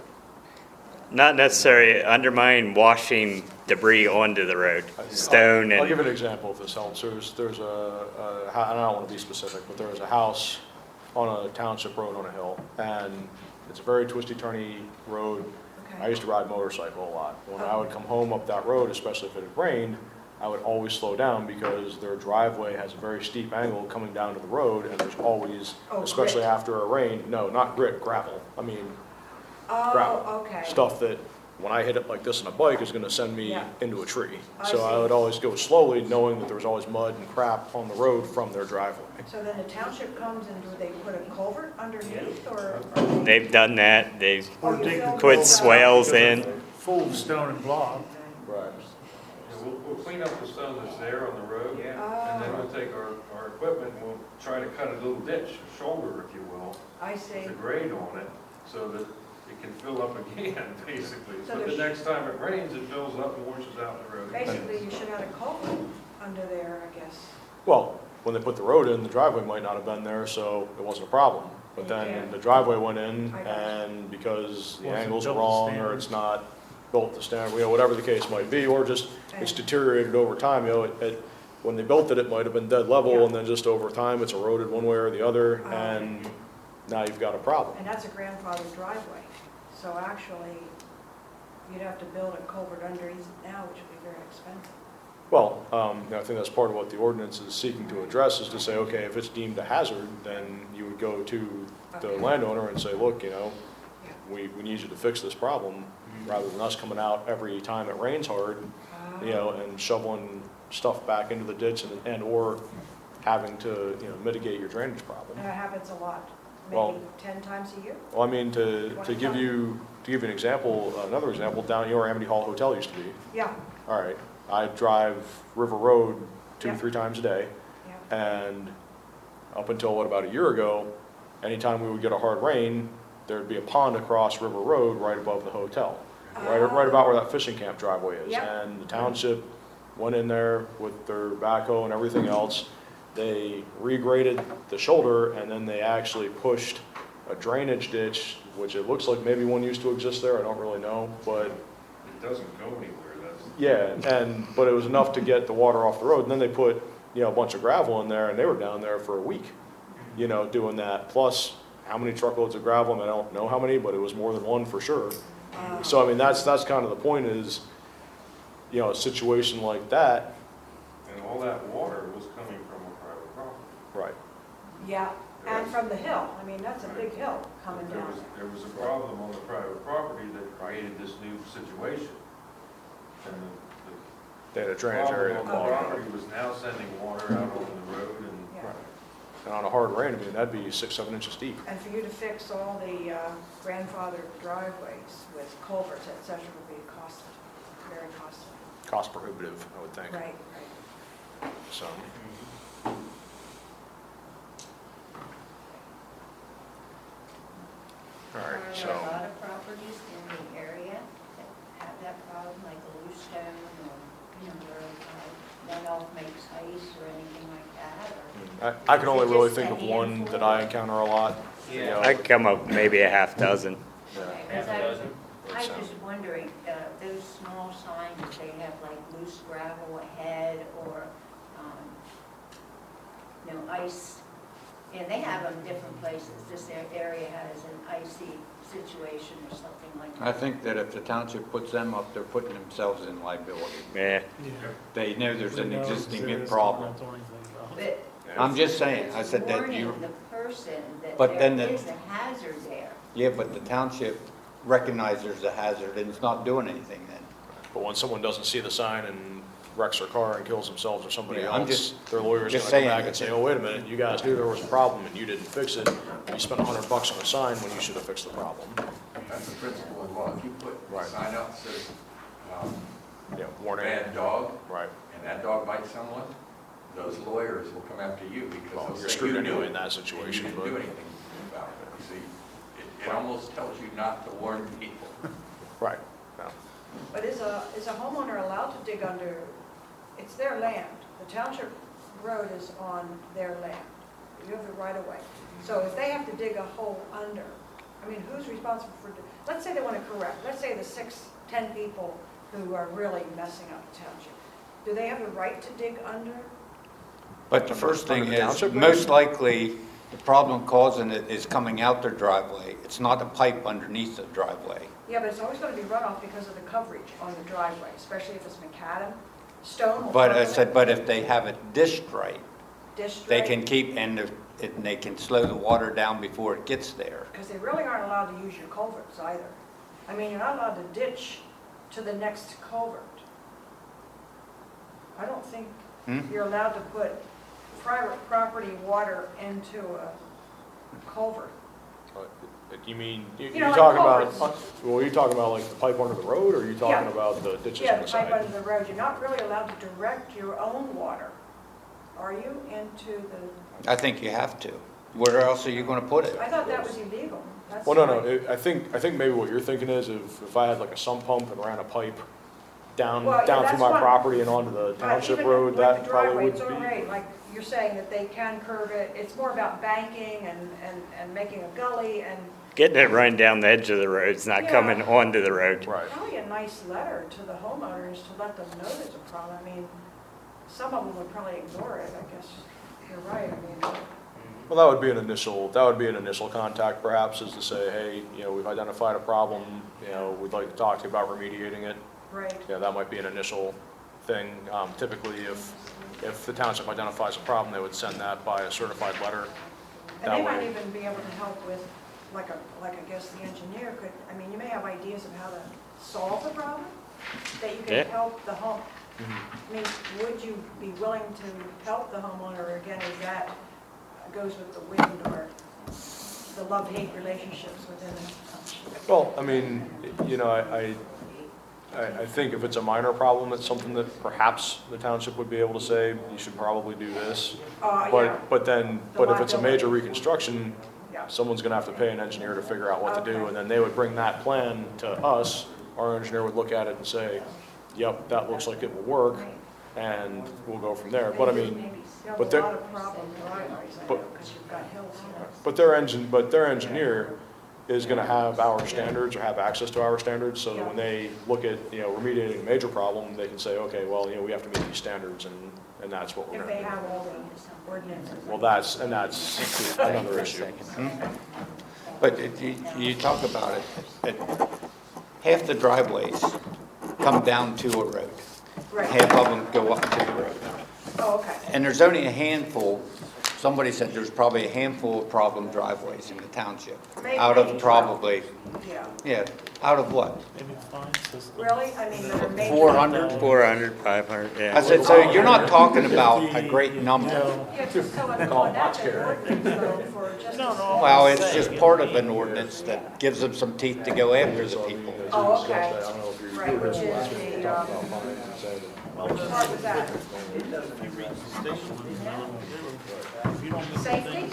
Speaker 1: Not necessarily undermine washing debris onto the road, stone
Speaker 2: I'll give
Speaker 1: and,
Speaker 2: an example if this helps. There's I don't want to be specific, but there was a house on a township road on a hill, and it's a very twisty-turny road. I
Speaker 9: Okay.
Speaker 2: used to ride motorcycle a lot. When I would come home up that road, especially if it had rained, I would always slow down because their driveway has a very steep angle coming down to the road, and there's always,
Speaker 9: Oh,
Speaker 2: especially
Speaker 9: grit.
Speaker 2: after a rain, no, not grit, gravel. I mean, gravel.
Speaker 9: Oh, okay.
Speaker 2: Stuff that, when I hit it like this on a bike, is gonna send me
Speaker 9: Yeah.
Speaker 2: into a tree.
Speaker 9: I
Speaker 2: So I
Speaker 9: see.
Speaker 2: would always go slowly, knowing that there was always mud and crap on the road from their driveway.
Speaker 9: So then the township comes and do they put a culvert underneath or?
Speaker 1: they've done that, they've
Speaker 9: Oh,
Speaker 7: Or
Speaker 9: you
Speaker 7: take the
Speaker 9: filled
Speaker 1: put
Speaker 9: it up?
Speaker 1: swales in.
Speaker 7: Full of stone and block.
Speaker 2: Right.
Speaker 5: We'll clean up the stone that's there on the road.
Speaker 6: Yeah.
Speaker 5: And then we'll take our equipment and we'll try to cut a little ditch, a shoulder, if you will,
Speaker 9: I see.
Speaker 5: with a grade on it, so that it can fill up again, basically.
Speaker 9: So
Speaker 5: So the
Speaker 9: there's-
Speaker 5: next time it rains, it fills up and washes out the road.
Speaker 9: Basically, you should have a culvert under there, I guess.
Speaker 2: Well, when they put the road in, the driveway might not have been there, so it wasn't a problem. But
Speaker 9: Yeah.
Speaker 2: then the driveway went in,
Speaker 9: I got you.
Speaker 2: and because the
Speaker 7: Wasn't
Speaker 2: angles are
Speaker 7: built to
Speaker 2: wrong, or
Speaker 7: standards.
Speaker 2: it's not built to standard, whatever the case might be, or just it's deteriorated over time, when they built it, it might have been dead level,
Speaker 9: Yeah.
Speaker 2: and then just over time, it's eroded one way or the other,
Speaker 9: Oh,
Speaker 2: and
Speaker 9: okay.
Speaker 2: now you've got a problem.
Speaker 9: And that's a grandfathered driveway. So actually, you'd have to build a culvert underneath now, which would be very expensive.
Speaker 2: Well, I think that's part of what the ordinance is seeking to address, is to say, okay, if it's deemed a hazard, then you would go to the
Speaker 9: Okay.
Speaker 2: landowner and say, look,
Speaker 9: Yeah.
Speaker 2: we need you to fix this problem, rather than us coming out every time it rains hard, and shoveling stuff back into the ditch and/or having to, mitigate your drainage problem.
Speaker 9: And that happens a lot,
Speaker 2: Well-
Speaker 9: maybe 10 times a year?
Speaker 2: Well, I mean, to give you an example, another example, down where Amity Hall Hotel used to be,
Speaker 9: Yeah,
Speaker 2: all right, I drive River Road two,
Speaker 9: Yeah.
Speaker 2: 3 times a day,
Speaker 9: yeah.
Speaker 2: and up until, about a year ago, anytime we would get a hard rain, there'd be a pond across River Road right above the hotel, right about where that fishing camp driveway is.
Speaker 9: Yep.
Speaker 2: And the township went in there with their backhoe and everything else. They regraded the shoulder, and then they actually pushed a drainage ditch, which it looks like maybe one used to exist there, I don't really know, but
Speaker 5: It doesn't go anywhere, that's.
Speaker 2: yeah, but it was enough to get the water off the road, and then they put, a bunch of gravel in there, and they were down there for a week, doing that, plus how many truckloads of gravel, and I don't know how many, but it was more than one for sure. So, I mean, that's kind of the point is, a situation like that,
Speaker 5: And all that water was coming from a private property.
Speaker 2: right,
Speaker 9: Yeah, and from the hill. I mean, that's a big hill coming
Speaker 5: There
Speaker 9: down.
Speaker 5: was, there was a problem on the private property that created this new situation. And
Speaker 2: they had a
Speaker 5: the
Speaker 2: drainage area to
Speaker 5: problem on
Speaker 2: clog
Speaker 5: the
Speaker 2: up.
Speaker 5: property was now sending water out on the road and.
Speaker 9: Yeah.
Speaker 2: And on a hard rain, I mean, that'd be 6, 7 inches deep.
Speaker 9: And for you to fix all the grandfathered driveways with culverts, et cetera, would be costly, very costly.
Speaker 2: Cost prohibitive, I would think,
Speaker 9: Right, right.
Speaker 2: so. All right,
Speaker 8: Are
Speaker 2: so,
Speaker 8: there a lot of properties in the area that have that problem, like Bluestone or, where runoff makes ice or anything like that, or?
Speaker 2: I can only really think of one that I encounter a lot. You know,
Speaker 1: I come up maybe a half dozen.
Speaker 8: Because I was just wondering, those small signs, that they have like loose gravel ahead or, ice, and they have them different places. This area has an icy situation or something like that.
Speaker 4: I think that if the township puts them up, they're putting themselves in liability.
Speaker 1: Yeah.
Speaker 4: They know there's an
Speaker 7: We know
Speaker 4: existing
Speaker 7: there is,
Speaker 4: problem.
Speaker 7: don't do anything about
Speaker 8: But
Speaker 4: I'm just saying, I said that
Speaker 8: warning
Speaker 4: you,
Speaker 8: the person that
Speaker 4: But then
Speaker 8: there
Speaker 4: the-
Speaker 8: is a hazard there.
Speaker 4: yeah, but the township recognizes there's a hazard and it's not doing anything then.
Speaker 2: but when someone doesn't see the sign and wrecks their car and kills themselves or somebody
Speaker 4: Yeah, I'm
Speaker 2: else,
Speaker 4: just-
Speaker 2: their lawyer's
Speaker 4: just
Speaker 2: gonna come
Speaker 4: saying
Speaker 2: back and
Speaker 4: that-
Speaker 2: say, oh, wait a minute, you guys knew there was a problem and you didn't fix it. You spent $100 on a sign when you should have fixed the problem.
Speaker 10: That's the principle of law. If you put a
Speaker 2: Right.
Speaker 10: sign up that says,
Speaker 2: Yeah, warning.
Speaker 10: bad dog,
Speaker 2: Right.
Speaker 10: and that dog bites someone, those lawyers will come after you because
Speaker 2: Well,
Speaker 10: they'll
Speaker 2: you're
Speaker 10: say
Speaker 2: screwed
Speaker 10: you knew
Speaker 2: anyway
Speaker 10: it,
Speaker 2: in that
Speaker 10: and
Speaker 2: situation,
Speaker 10: you didn't
Speaker 2: but,
Speaker 10: do anything about it. You see, it almost tells you not to warn people.
Speaker 2: right. No.
Speaker 9: But is a homeowner allowed to dig under, it's their land. The township road is on their land. You have the right of way. So if they have to dig a hole under, I mean, who's responsible for, let's say they want to correct, let's say the 10 people who are really messing up the township. Do they have the right to dig under?
Speaker 4: But the first thing
Speaker 2: Under the
Speaker 4: is,
Speaker 2: township
Speaker 4: most likely, the problem causing it is coming out their driveway. It's not a pipe underneath the driveway.
Speaker 9: Yeah, but it's always going to be runoff because of the coverage on the driveway, especially if it's macadam, stone will
Speaker 4: But I
Speaker 9: cover
Speaker 4: said,
Speaker 9: it,
Speaker 4: but if they have it dished right,
Speaker 9: dish
Speaker 4: they
Speaker 9: drain.
Speaker 4: can keep, and they can slow the water down before it gets there.
Speaker 9: Because they really aren't allowed to use your culverts either. I mean, you're not allowed to ditch to the next culvert. I don't think
Speaker 4: Hmm?
Speaker 9: you're allowed to put private property water into a culvert.
Speaker 2: You mean,
Speaker 9: You know,
Speaker 2: you're
Speaker 9: like
Speaker 2: talking about,
Speaker 9: culverts.
Speaker 2: well, are you talking about like the pipe under the road, or are you talking
Speaker 9: Yeah.
Speaker 2: about the ditches
Speaker 9: Yeah,
Speaker 2: on
Speaker 9: the
Speaker 2: the
Speaker 9: pipe
Speaker 2: side?
Speaker 9: under the road. You're not really allowed to direct your own water, are you, into the,
Speaker 4: I think you have to. Where else are you gonna put it?
Speaker 9: I thought that was illegal. That's
Speaker 2: Well, no,
Speaker 9: fine.
Speaker 2: I think maybe what you're thinking is if I had like a sump pump and ran a pipe down
Speaker 9: Well, yeah,
Speaker 2: through
Speaker 9: that's
Speaker 2: my
Speaker 9: what-
Speaker 2: property and onto the
Speaker 9: But
Speaker 2: township
Speaker 9: even
Speaker 2: road,
Speaker 9: like
Speaker 2: that
Speaker 9: the
Speaker 2: probably
Speaker 9: driveway,
Speaker 2: would
Speaker 9: it's all
Speaker 2: be.
Speaker 9: right. Like you're saying that they can curve it, it's more about banking and making a gully and
Speaker 1: Getting it run down the edge of the road, it's not
Speaker 9: Yeah.
Speaker 1: coming onto the road.
Speaker 2: Right.
Speaker 9: probably a nice letter to the homeowners to let them know there's a problem. I mean, some of them would probably ignore it, I guess. You're right, I mean,
Speaker 2: Well, that would be an initial contact perhaps, is to say, hey, we've identified a problem, we'd like to talk to you about remediating it.
Speaker 9: right.
Speaker 2: Yeah, that might be an initial thing. Typically, if the township identifies a problem, they would send that by a certified letter.
Speaker 9: And
Speaker 2: That
Speaker 9: they might
Speaker 2: way-
Speaker 9: even be able to help with, like I guess the engineer could, I mean, you may have ideas of how to solve the problem, that you
Speaker 1: Yeah.
Speaker 9: can help the home. I mean, would you be willing to help the homeowner, again, if that goes with the wind or the love-hate relationships within the
Speaker 2: Well, I mean, I think if it's a minor problem, it's something that perhaps the township would be able to say, you should probably do this.
Speaker 9: yeah,
Speaker 2: But if it's a major
Speaker 9: liability.
Speaker 2: reconstruction,
Speaker 9: yeah.
Speaker 2: someone's gonna have to pay an engineer to figure out what to do,
Speaker 9: Okay.
Speaker 2: and then they would bring that plan to us. Our engineer would look at it and say, yep, that looks like it will work, and we'll go from there. But I mean,
Speaker 9: You have
Speaker 2: but
Speaker 9: a
Speaker 2: there-
Speaker 9: lot of problem driveways, I know, because you've got hills here.
Speaker 2: but their engineer is gonna have our standards or have access to our standards, so that when they look at, remediating a major problem, they can say, okay, well, we have to meet these standards, and that's what we're
Speaker 9: If
Speaker 2: gonna
Speaker 9: they
Speaker 2: do.
Speaker 9: have all the ordinances.
Speaker 2: Well, that's another issue.
Speaker 4: But you talk about it, half the driveways come down to a road.
Speaker 9: Right.
Speaker 4: Half of them go up to the road.
Speaker 9: Oh, okay.
Speaker 4: And there's only a handful, somebody said there's probably a handful of problem driveways in the township. Out of probably,
Speaker 9: Yeah.
Speaker 4: out of what?
Speaker 7: Maybe fine system.
Speaker 9: Really? I mean, that are major.
Speaker 4: 400?
Speaker 1: 400, 500,
Speaker 4: I
Speaker 1: yeah.
Speaker 4: said, so you're not talking about a great number.
Speaker 9: Yeah, just so on that's an ordinance though for just.
Speaker 7: No, no.
Speaker 4: Well, it's just part of an ordinance that gives them some teeth to go after the people.
Speaker 9: Oh, okay.
Speaker 2: I don't know if you're.
Speaker 9: Right, which is the, Which part was that?
Speaker 7: If you don't miss the
Speaker 9: Safety?
Speaker 7: thing,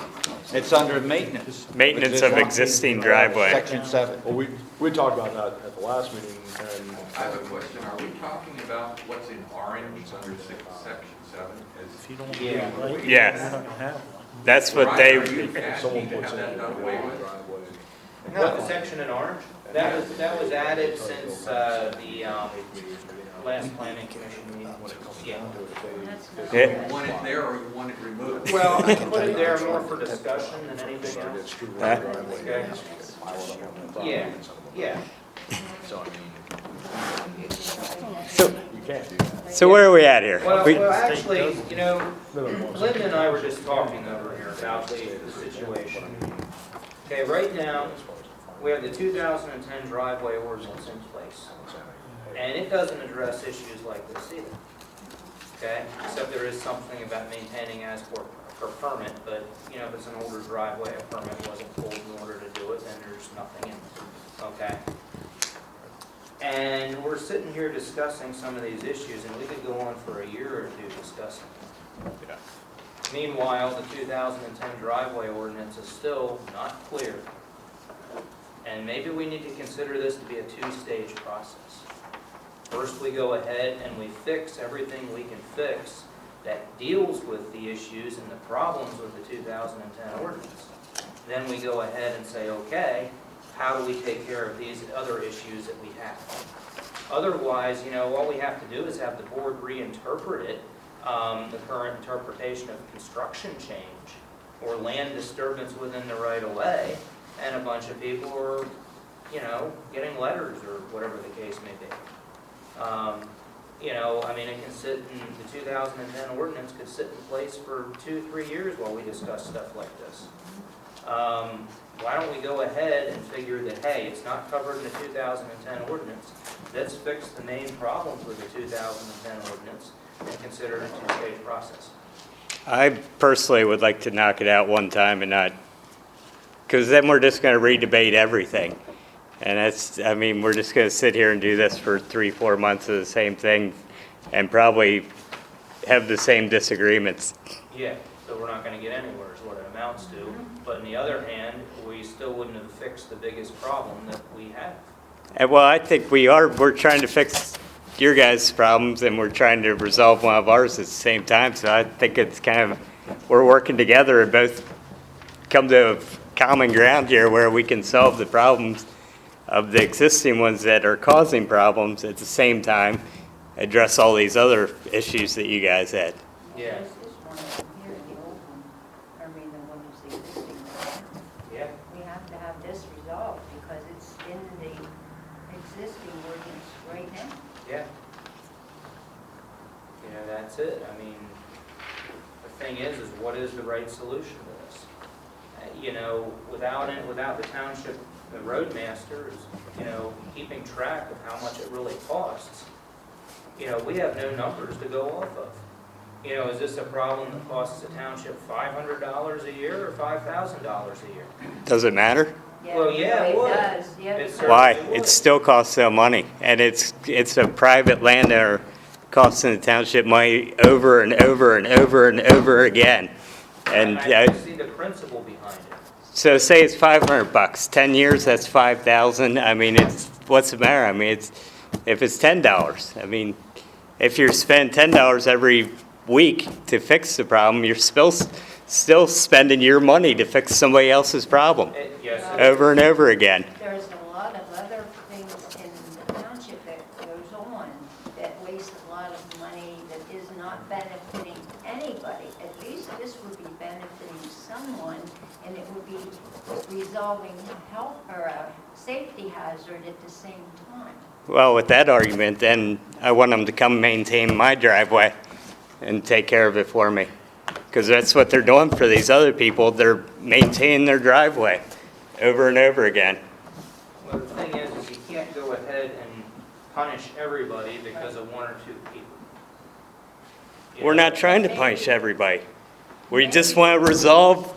Speaker 4: It's under maintenance.
Speaker 1: Maintenance of existing driveway.
Speaker 4: Section 7.
Speaker 2: Well, we talked about that at the last meeting, and
Speaker 10: I have a question. Are we talking about what's in orange under section 7?
Speaker 7: if you don't.
Speaker 6: Yeah.
Speaker 7: right,
Speaker 1: Yes.
Speaker 7: You're not gonna have one.
Speaker 1: That's what
Speaker 10: Are
Speaker 1: they,
Speaker 10: you
Speaker 2: someone
Speaker 10: asking to
Speaker 2: puts
Speaker 10: have
Speaker 2: in
Speaker 10: that done away with?
Speaker 2: driveway.
Speaker 6: No, the section in orange, that was added since, the, last planning commission meeting. Yeah.
Speaker 1: Yeah.
Speaker 10: You want it there or you want it removed?
Speaker 6: Well, I put it there more for discussion than anything else.
Speaker 2: It's true
Speaker 1: Huh?
Speaker 2: driveway.
Speaker 6: Okay.
Speaker 2: Pile it up on the property.
Speaker 6: Yeah, yeah.
Speaker 2: So, I mean,
Speaker 1: so,
Speaker 2: you can't do that.
Speaker 1: so where are we at here?
Speaker 6: Well,
Speaker 1: We-
Speaker 6: actually, you know, Linda and I were just talking over here about the situation. Okay, right now, we have the 2010 driveway ordinance in place, and it doesn't address issues like this either. Okay, except there is something about maintaining as per permit, but, you know, if it's an older driveway, a permit wasn't pulled in order to do it, then there's nothing in it, okay? And we're sitting here discussing some of these issues, and we could go on for a year or two discussing.
Speaker 2: Yeah.
Speaker 6: Meanwhile, the 2010 driveway ordinance is still not clear. And maybe we need to consider this to be a two-stage process. First, we go ahead and we fix everything we can fix that deals with the issues and the problems with the 2010 ordinance. Then we go ahead and say, okay, how do we take care of these other issues that we have? Otherwise, you know, all we have to do is have the board reinterpret it, the current interpretation of construction change or land disturbance within the right-of-way, and a bunch of people are, you know, getting letters or whatever the case may be. You know, I mean, it can sit in, the 2010 ordinance could sit in place for 2-3 years while we discuss stuff like this. Why don't we go ahead and figure that, hey, it's not covered in the 2010 ordinance. Let's fix the main problems with the 2010 ordinance and consider it a two-stage process.
Speaker 1: I personally would like to knock it out one time and not, because then we're just going to re-debate everything. And that's, I mean, we're just going to sit here and do this for 3-4 months of the same thing and probably have the same disagreements.
Speaker 6: Yeah, so we're not gonna get anywhere is what it amounts to. But on the other hand, we still wouldn't have fixed the biggest problem that we have.
Speaker 1: And well, I think we're trying to fix your guys' problems and we're trying to resolve one of ours at the same time. So I think it's kind of, we're working together and both come to a common ground here where we can solve the problems of the existing ones that are causing problems at the same time, address all these other issues that you guys had.
Speaker 6: Yeah.
Speaker 8: There's this one over here, the old one, I mean, the one that's the existing one.
Speaker 6: Yeah.
Speaker 8: We have to have this resolved because it's in the existing ordinance right now.
Speaker 6: Yeah. You know, that's it. I mean, the thing is what is the right solution to this? You know, without the township, the roadmaster is, you know, keeping track of how much it really costs. You know, we have no numbers to go off of. You know, is this a problem that costs the township $500 a year or $5,000 a year?
Speaker 1: Does it matter?
Speaker 6: Well, yeah, it would.
Speaker 8: does, yeah.
Speaker 6: It certainly
Speaker 1: Why?
Speaker 6: would.
Speaker 1: It still costs them money, and it's a private landowner costing the township money over and over and over and over again. And
Speaker 6: I see the principle behind it.
Speaker 1: so say it's $500, 10 years, that's 5,000. I mean, it's, what's the matter? I mean, if it's $10, I mean, if you're spending $10 every week to fix the problem, you're still spending your money to fix somebody else's problem
Speaker 6: Yes,
Speaker 1: over and over again.
Speaker 8: There's a lot of other things in the township that goes on that waste a lot of money that is not benefiting anybody. At least this would be benefiting someone, and it would be resolving a health or a safety hazard at the same time.
Speaker 1: Well, with that argument, then I want them to come maintain my driveway and take care of it for me. Because that's what they're doing for these other people. They're maintaining their driveway over and over again.
Speaker 6: well, the thing is you can't go ahead and punish everybody because of one or two people. You
Speaker 1: We're
Speaker 6: know?
Speaker 1: not trying to punish everybody. We just want to resolve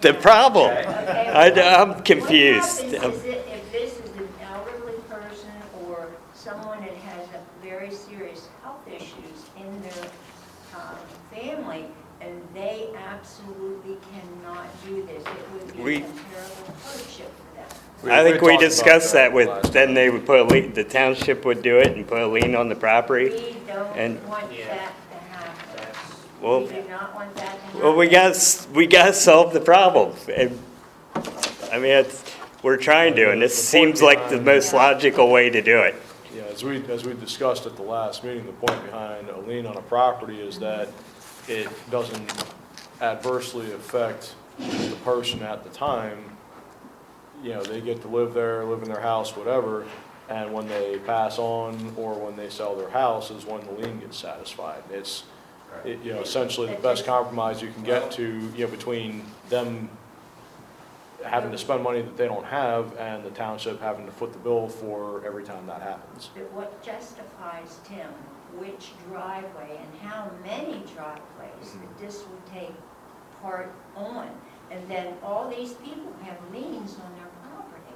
Speaker 1: the problem.
Speaker 8: Okay,
Speaker 1: I'm confused.
Speaker 8: What happens is if this is an elderly person or someone that has a very serious health issues, absolutely cannot do this. It would be
Speaker 1: We-
Speaker 8: a terrible hardship for them.
Speaker 1: I think we
Speaker 2: talked about
Speaker 1: discussed that with,
Speaker 2: last
Speaker 1: then
Speaker 2: time.
Speaker 1: they would put a lien, the township would do it and put a lien on the property.
Speaker 8: We
Speaker 1: And-
Speaker 8: don't want
Speaker 6: Yeah.
Speaker 8: that to happen.
Speaker 6: That's,
Speaker 1: Well,
Speaker 8: We do not want that to happen.
Speaker 1: well, we gotta solve the problem. And, I mean, we're trying to, and this
Speaker 2: The point
Speaker 1: seems like the
Speaker 2: behind-
Speaker 1: most logical way to do it.
Speaker 2: Yeah, as we discussed at the last meeting, the point behind a lien on a property is that it doesn't adversely affect the person at the time. You know, they get to live there, live in their house, whatever, and when they pass on or when they sell their house is when the lien gets satisfied. It's, you know, essentially the best compromise you can get to, you know, between them having to spend money that they don't have and the township having to foot the bill for every time that happens.
Speaker 8: But what justifies, Tim, which driveway and how many driveways that this would take part on? And then all these people have liens on their property.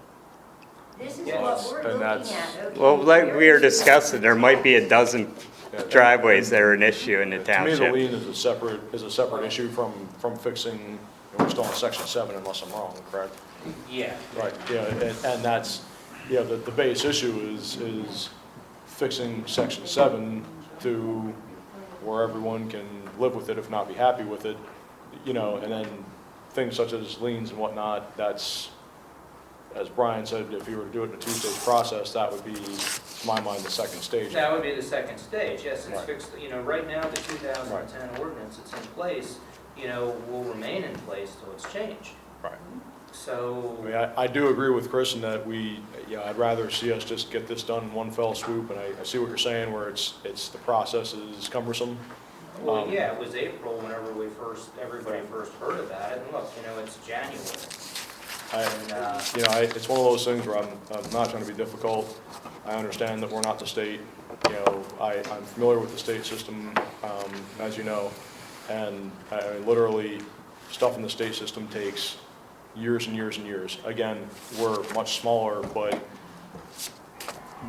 Speaker 8: This is
Speaker 6: Yes.
Speaker 8: what we're
Speaker 2: And
Speaker 8: looking
Speaker 2: that's-
Speaker 8: at. Okay,
Speaker 1: Well, like we were
Speaker 8: where is
Speaker 1: discussing, there might be a dozen
Speaker 2: Yeah,
Speaker 1: driveways that are an issue in the
Speaker 2: To me, the
Speaker 1: township.
Speaker 2: lien is a separate issue from fixing, we're still on section 7 unless I'm wrong, correct?
Speaker 6: yeah.
Speaker 2: Right, yeah, and that's, you know, the base issue is fixing section 7 to where everyone can live with it, if not be happy with it, you know, and then things such as liens and whatnot, that's, as Brian said, if you were to do it in a two-stage process, that would be, to my mind, the second stage.
Speaker 6: That would be the second stage, yes, it's
Speaker 2: Right.
Speaker 6: fixed, you know, right now, the 2010 ordinance that's in place, you know, will remain in place till it's changed.
Speaker 2: Right.
Speaker 6: So,
Speaker 2: I mean, I do agree with Chris in that I'd rather see us just get this done in one fell swoop, and I see what you're saying, where the process is cumbersome.
Speaker 6: well, yeah, it was April whenever everybody first heard about it, and look, you know, it's January. And,
Speaker 2: It's one of those things where I'm not trying to be difficult. I understand that we're not the state, you know, I'm familiar with the state system, as you know, and I mean, literally, stuff in the state system takes years and years and years. Again, we're much smaller, but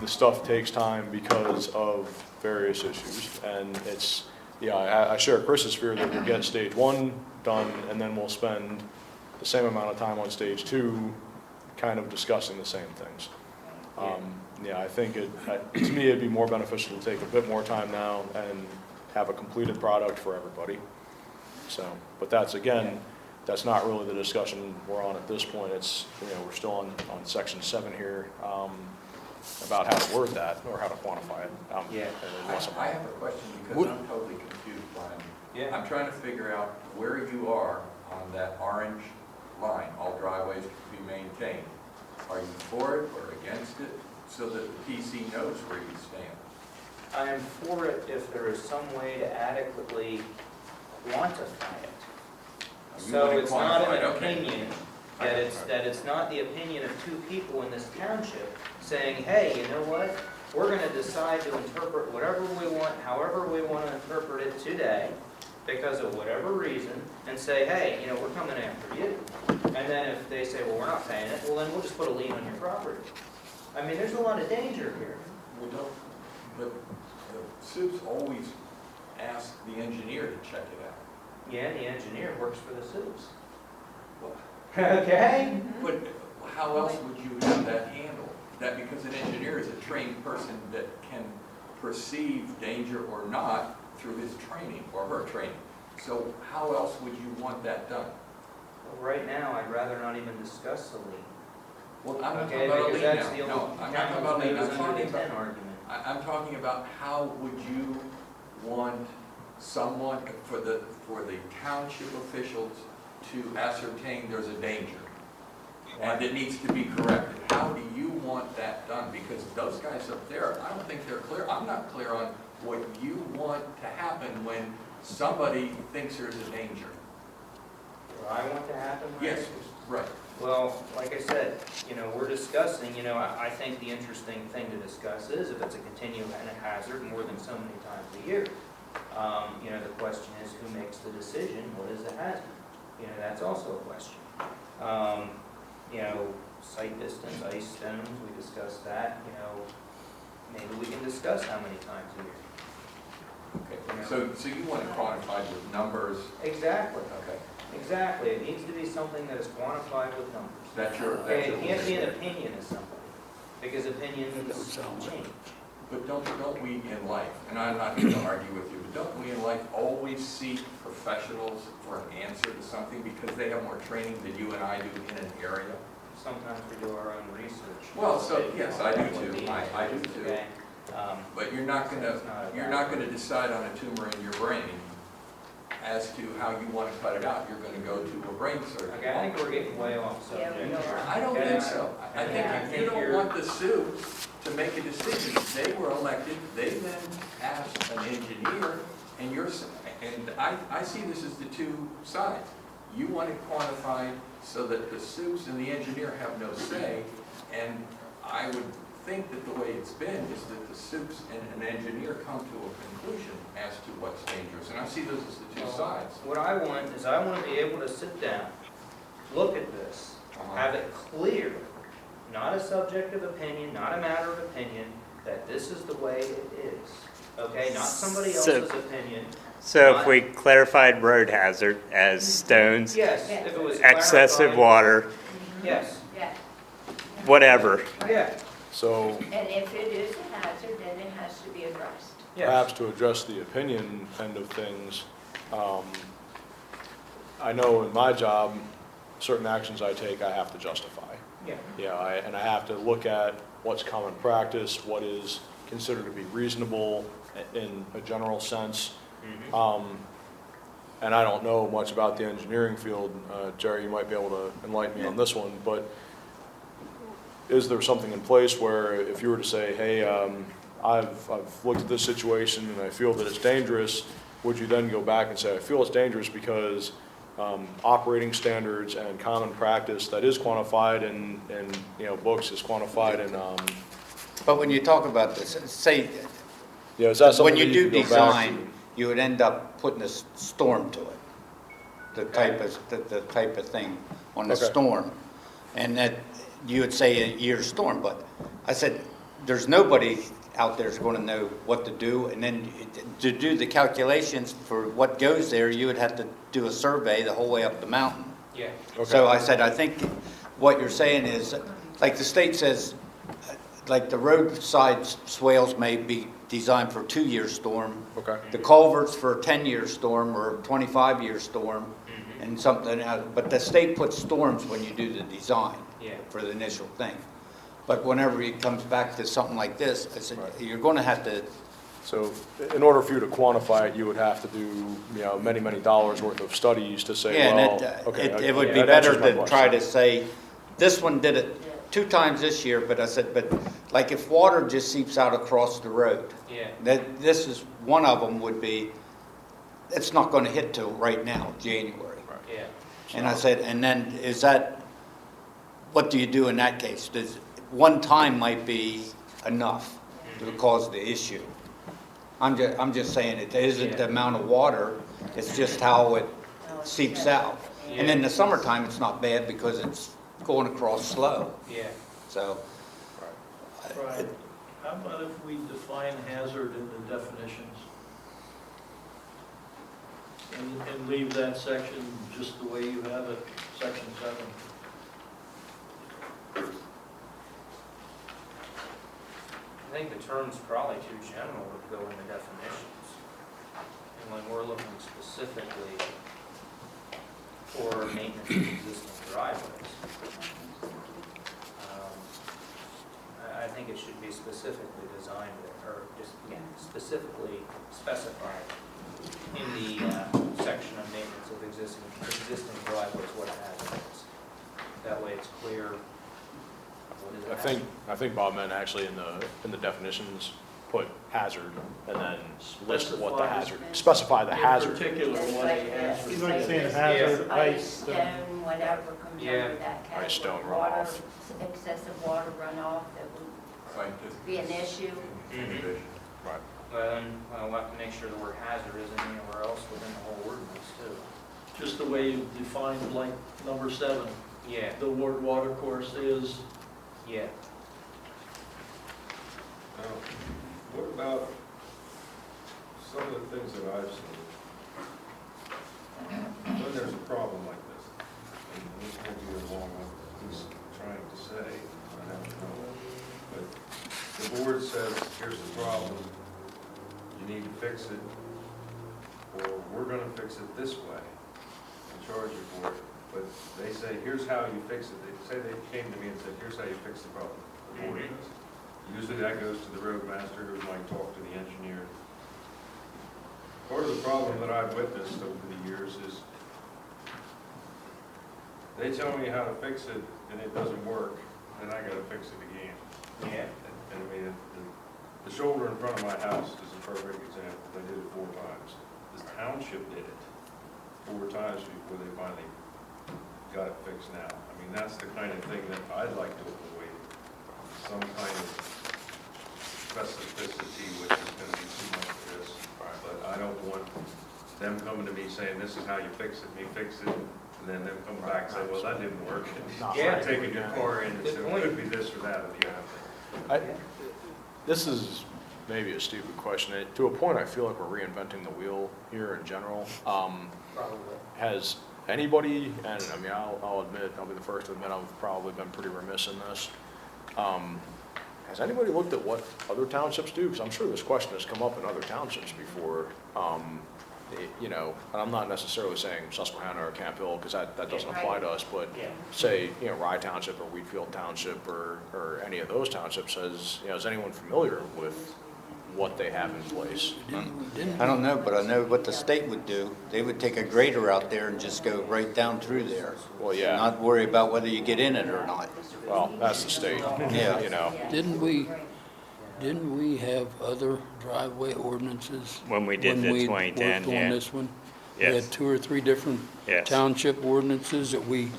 Speaker 2: the stuff takes time because of various issues, and it's, I share Chris's fear that we'll get stage 1 done, and then we'll spend the same amount of time on stage 2 kind of discussing the same things. I think to me, it'd be more beneficial to take a bit more time now and have a completed product for everybody. So, but that's, again, that's not really the discussion we're on at this point. It's, we're still on section 7 here, about how to word that or how to quantify it.
Speaker 6: Yeah.
Speaker 10: I have a question because I'm totally confused, Brian.
Speaker 6: Yeah.
Speaker 10: I'm trying to figure out where you are on that orange line, all driveways to be maintained. Are you for it or against it, so that the PC knows where you stand?
Speaker 6: I am for it if there is some way to adequately quantify it.
Speaker 10: You
Speaker 6: So
Speaker 10: want it
Speaker 6: it's not
Speaker 10: quantified,
Speaker 6: an
Speaker 10: okay.
Speaker 6: opinion,
Speaker 10: Okay.
Speaker 6: that it's not the opinion of 2 people in this township saying, hey, you know what? We're gonna decide to interpret whatever we want, however we wanna interpret it today, because of whatever reason, and say, hey, we're coming after you. And then if they say, well, we're not paying it, well, then we'll just put a lien on your property. I mean, there's a lot of danger here.
Speaker 10: Well, no, but the SIBs always ask the engineer to check it out.
Speaker 6: Yeah, the engineer works for the cities.
Speaker 10: Well,
Speaker 6: Okay?
Speaker 10: But how else would you have that handled? That because an engineer is a trained person that can perceive danger or not through his training or her training. So how else would you want that done?
Speaker 6: Well, right now, I'd rather not even discuss the lien.
Speaker 10: Well, I'm not
Speaker 6: Okay,
Speaker 10: talking about a
Speaker 6: because
Speaker 10: lien
Speaker 6: that's
Speaker 10: now.
Speaker 6: the
Speaker 10: No,
Speaker 6: old
Speaker 10: I'm not talking about lien. I'm
Speaker 6: under
Speaker 10: talking
Speaker 6: the 10
Speaker 10: about,
Speaker 6: argument.
Speaker 10: I'm talking about how would you want someone, for the township officials to ascertain there's a danger and it needs to be corrected. How do you want that done? Because those guys up there, I don't think they're clear. I'm not clear on what you want to happen when somebody thinks there's a danger.
Speaker 6: What I want to happen?
Speaker 10: Yes, right.
Speaker 6: Well, like I said, we're discussing, I think the interesting thing to discuss is if it's a continuing hazard more than so many times a year. The question is who makes the decision, what is the hazard? That's also a question. Site distance, ice stones, we discussed that, maybe we can discuss how many times a year.
Speaker 10: Okay, so you want it quantified with numbers?
Speaker 6: Exactly,
Speaker 10: Okay,
Speaker 6: exactly. It needs to be something that is quantified with numbers.
Speaker 10: that's your.
Speaker 6: Okay, it can't be an opinion of somebody, because opinions change.
Speaker 10: But don't we in life, and I'm not going to argue with you, but don't we in life always seek professionals for an answer to something because they have more training than you and I do in an area?
Speaker 6: Sometimes we do our own research.
Speaker 10: Well, so, yes, I do too, I do too.
Speaker 6: Okay,
Speaker 10: But you're not gonna decide on a tumor in your brain as to how you want to cut it out. You're gonna go to a brain surgeon.
Speaker 6: Okay, I think we're getting way off subject.
Speaker 8: Yeah, we are.
Speaker 10: I don't think so. I
Speaker 6: Yeah,
Speaker 10: think you don't want the Sioux to make a decision. They were elected, they then asked an engineer, and I see this as the two sides. You want it quantified so that the Sioux and the engineer have no say, and I would think that the way it's been is that the Sioux and an engineer come to a conclusion as to what's dangerous, and I see those as the two sides.
Speaker 6: What I want is I want to be able to sit down, look at this, have it clear, not a subjective opinion, not a matter of opinion, that this is the way it is. Okay, not somebody else's opinion.
Speaker 1: So if we clarified road hazard as stones,
Speaker 6: Yes, if it was
Speaker 1: excessive
Speaker 6: clarified.
Speaker 1: water,
Speaker 6: Yes,
Speaker 8: Yeah,
Speaker 1: whatever,
Speaker 6: yeah,
Speaker 2: So
Speaker 8: and if it is a hazard, then it has to be addressed.
Speaker 2: perhaps
Speaker 6: yes.
Speaker 2: to address the opinion end of things, I know in my job, certain actions I take, I have to justify.
Speaker 6: Yeah.
Speaker 2: Yeah, and I have to look at what's common practice, what is considered to be reasonable in a general sense. And I don't know much about the engineering field. Jerry, you might be able to enlighten me on this one, but is there something in place where if you were to say, hey, I've looked at this situation and I feel that it's dangerous, would you then go back and say, I feel it's dangerous because operating standards and common practice that is quantified in books is quantified in,
Speaker 4: But when you talk about this, say,
Speaker 2: is that something
Speaker 4: when you
Speaker 2: that
Speaker 4: do
Speaker 2: could go back
Speaker 4: design, you would end up putting a storm to it, the type of thing on the
Speaker 2: Okay.
Speaker 4: storm. And that, you would say a year storm, but I said, there's nobody out there is going to know what to do. And then to do the calculations for what goes there, you would have to do a survey the whole way up the mountain.
Speaker 6: Yeah.
Speaker 2: Okay.
Speaker 4: So I said, I think what you're saying is, like the state says, like the roadside swales may be designed for a 2-year storm.
Speaker 2: Okay.
Speaker 4: The culverts for a 10-year storm or a 25-year storm and something else. But the state puts storms when you do the design
Speaker 6: Yeah.
Speaker 4: for the initial thing. But whenever it comes back to something like this, I said,
Speaker 2: Right.
Speaker 4: you're going to have to,
Speaker 2: So in order for you to quantify it, you would have to do, many, many dollars worth of studies to say,
Speaker 4: yeah,
Speaker 2: well,
Speaker 4: and
Speaker 2: okay.
Speaker 4: it would be
Speaker 2: that
Speaker 4: better
Speaker 2: answers my
Speaker 4: to try
Speaker 2: question.
Speaker 4: to say, this one did it 2 times this year, but I said, but like if water just seeps out across the road,
Speaker 6: Yeah.
Speaker 4: this is, one of them would be, it's not going to hit till right now, January.
Speaker 6: Yeah.
Speaker 4: And I said, and then is that, what do you do in that case? Does, one time might be enough to cause the issue. I'm just saying it isn't the amount of water, it's just how it seeps out. And in the summertime, it's not bad because it's going across slow,
Speaker 6: Yeah.
Speaker 4: so.
Speaker 11: Right. How about if we define hazard in the definitions? And leave that section just the way you have it, section 7.
Speaker 6: I think the term's probably too general to go into definitions. And when we're looking specifically for maintenance of existing driveways, I think it should be specifically designed, or just specifically specified in the section of maintenance of existing driveways what a hazard is. That way it's clear what is a hazard.
Speaker 2: I think Bob meant actually in the definitions, put hazard and then list what the hazard, specify the
Speaker 11: In
Speaker 2: hazard.
Speaker 11: particular,
Speaker 8: It's
Speaker 11: what
Speaker 8: like
Speaker 11: a
Speaker 8: this.
Speaker 11: hazard.
Speaker 7: He's like
Speaker 11: is.
Speaker 7: saying hazard,
Speaker 8: Ice,
Speaker 7: ice,
Speaker 8: stone, whatever comes
Speaker 6: Yeah.
Speaker 8: over that category.
Speaker 2: Ice, stone,
Speaker 8: Water,
Speaker 2: runoff.
Speaker 8: excessive water runoff that would
Speaker 10: Scientific.
Speaker 8: be an issue.
Speaker 6: Mhm.
Speaker 2: Right.
Speaker 6: Well, then, we'll have to make sure the word hazard isn't anywhere else within the whole ordinance too.
Speaker 11: Just the way you defined like number 7,
Speaker 6: Yeah,
Speaker 11: the word water course is,
Speaker 6: yeah.
Speaker 5: What about some of the things that I've seen, when there's a problem like this, and this may be along what he's trying to say, I don't know, but the board says, here's the problem, you need to fix it, or we're gonna fix it this way, and charge you for it, but they say, here's how you fix it. They say they came to me and said, here's how you fix the problem. The board does. Usually that goes to the roadmaster, who might talk to the engineer. Part of the problem that I've witnessed over the years is they tell me how to fix it and it doesn't work, then I gotta fix it again.
Speaker 6: Yeah.
Speaker 5: And I mean, the shoulder in front of my house is a perfect example. They did it 4 times. The township did it 4 times before they finally got it fixed now. I mean, that's the kind of thing that I'd like to avoid. Some kind of specificity, which is gonna be too much for this. But I don't want them coming to me saying, this is how you fix it, me fix it, and then them coming back and say, well, that didn't work.
Speaker 6: Yeah.
Speaker 5: Start taking your car in and say, well, it could be this or that or the other.
Speaker 2: This is maybe a stupid question. To a point, I feel like we're reinventing the wheel here in general.
Speaker 6: Probably.
Speaker 2: Has anybody, and I mean, I'll admit, I'll be the first to admit, I've probably been pretty remiss in this. Has anybody looked at what other townships do? Because I'm sure this question has come up in other townships before. You know, and I'm not necessarily saying Susquehanna or Camp Hill, because that doesn't apply to us, but
Speaker 6: Yeah.
Speaker 2: say, you know, Rye Township or Wheatfield Township or any of those townships, is anyone familiar with what they have in place?
Speaker 4: I don't know, but I know what the state would do. They would take a grader out there and just go right down through there.
Speaker 2: Well, yeah.
Speaker 4: Not worry about whether you get in it or not.
Speaker 2: Well, that's the state,
Speaker 4: Yeah.
Speaker 2: you know.
Speaker 3: Didn't we have other driveway ordinances?
Speaker 1: When we did the
Speaker 3: we
Speaker 1: 2010,
Speaker 3: worked
Speaker 1: yeah.
Speaker 3: on this one? We
Speaker 1: Yes.
Speaker 3: had 2 or 3 different
Speaker 1: Yes.
Speaker 3: township ordinances that we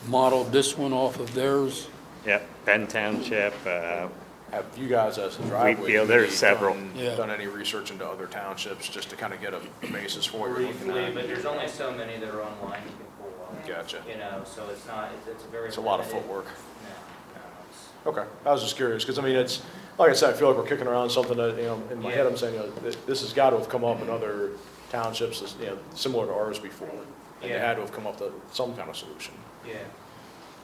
Speaker 3: modeled this one off of theirs.
Speaker 1: Yep, Penn Township,
Speaker 2: Have you guys as a driveway
Speaker 1: Wheatfield, there's
Speaker 2: committee
Speaker 1: several.
Speaker 3: Yeah.
Speaker 2: done any research into other townships just to kind of get a basis for what you're looking
Speaker 6: Briefly,
Speaker 2: at?
Speaker 6: but there's only so many that are online you can pull up.
Speaker 2: Gotcha.
Speaker 6: You know, so it's not, it's a very.
Speaker 2: It's a lot of
Speaker 6: limited-
Speaker 2: footwork.
Speaker 6: No, no, it's-
Speaker 2: Okay, I was just curious, because I mean, it's, like I said, I feel like we're kicking around something that, you know, in my head, I'm saying, this has got to have come up in other townships, you know, similar to ours before. And they
Speaker 6: Yeah.
Speaker 2: had to have come up with some kind of solution.
Speaker 6: Yeah.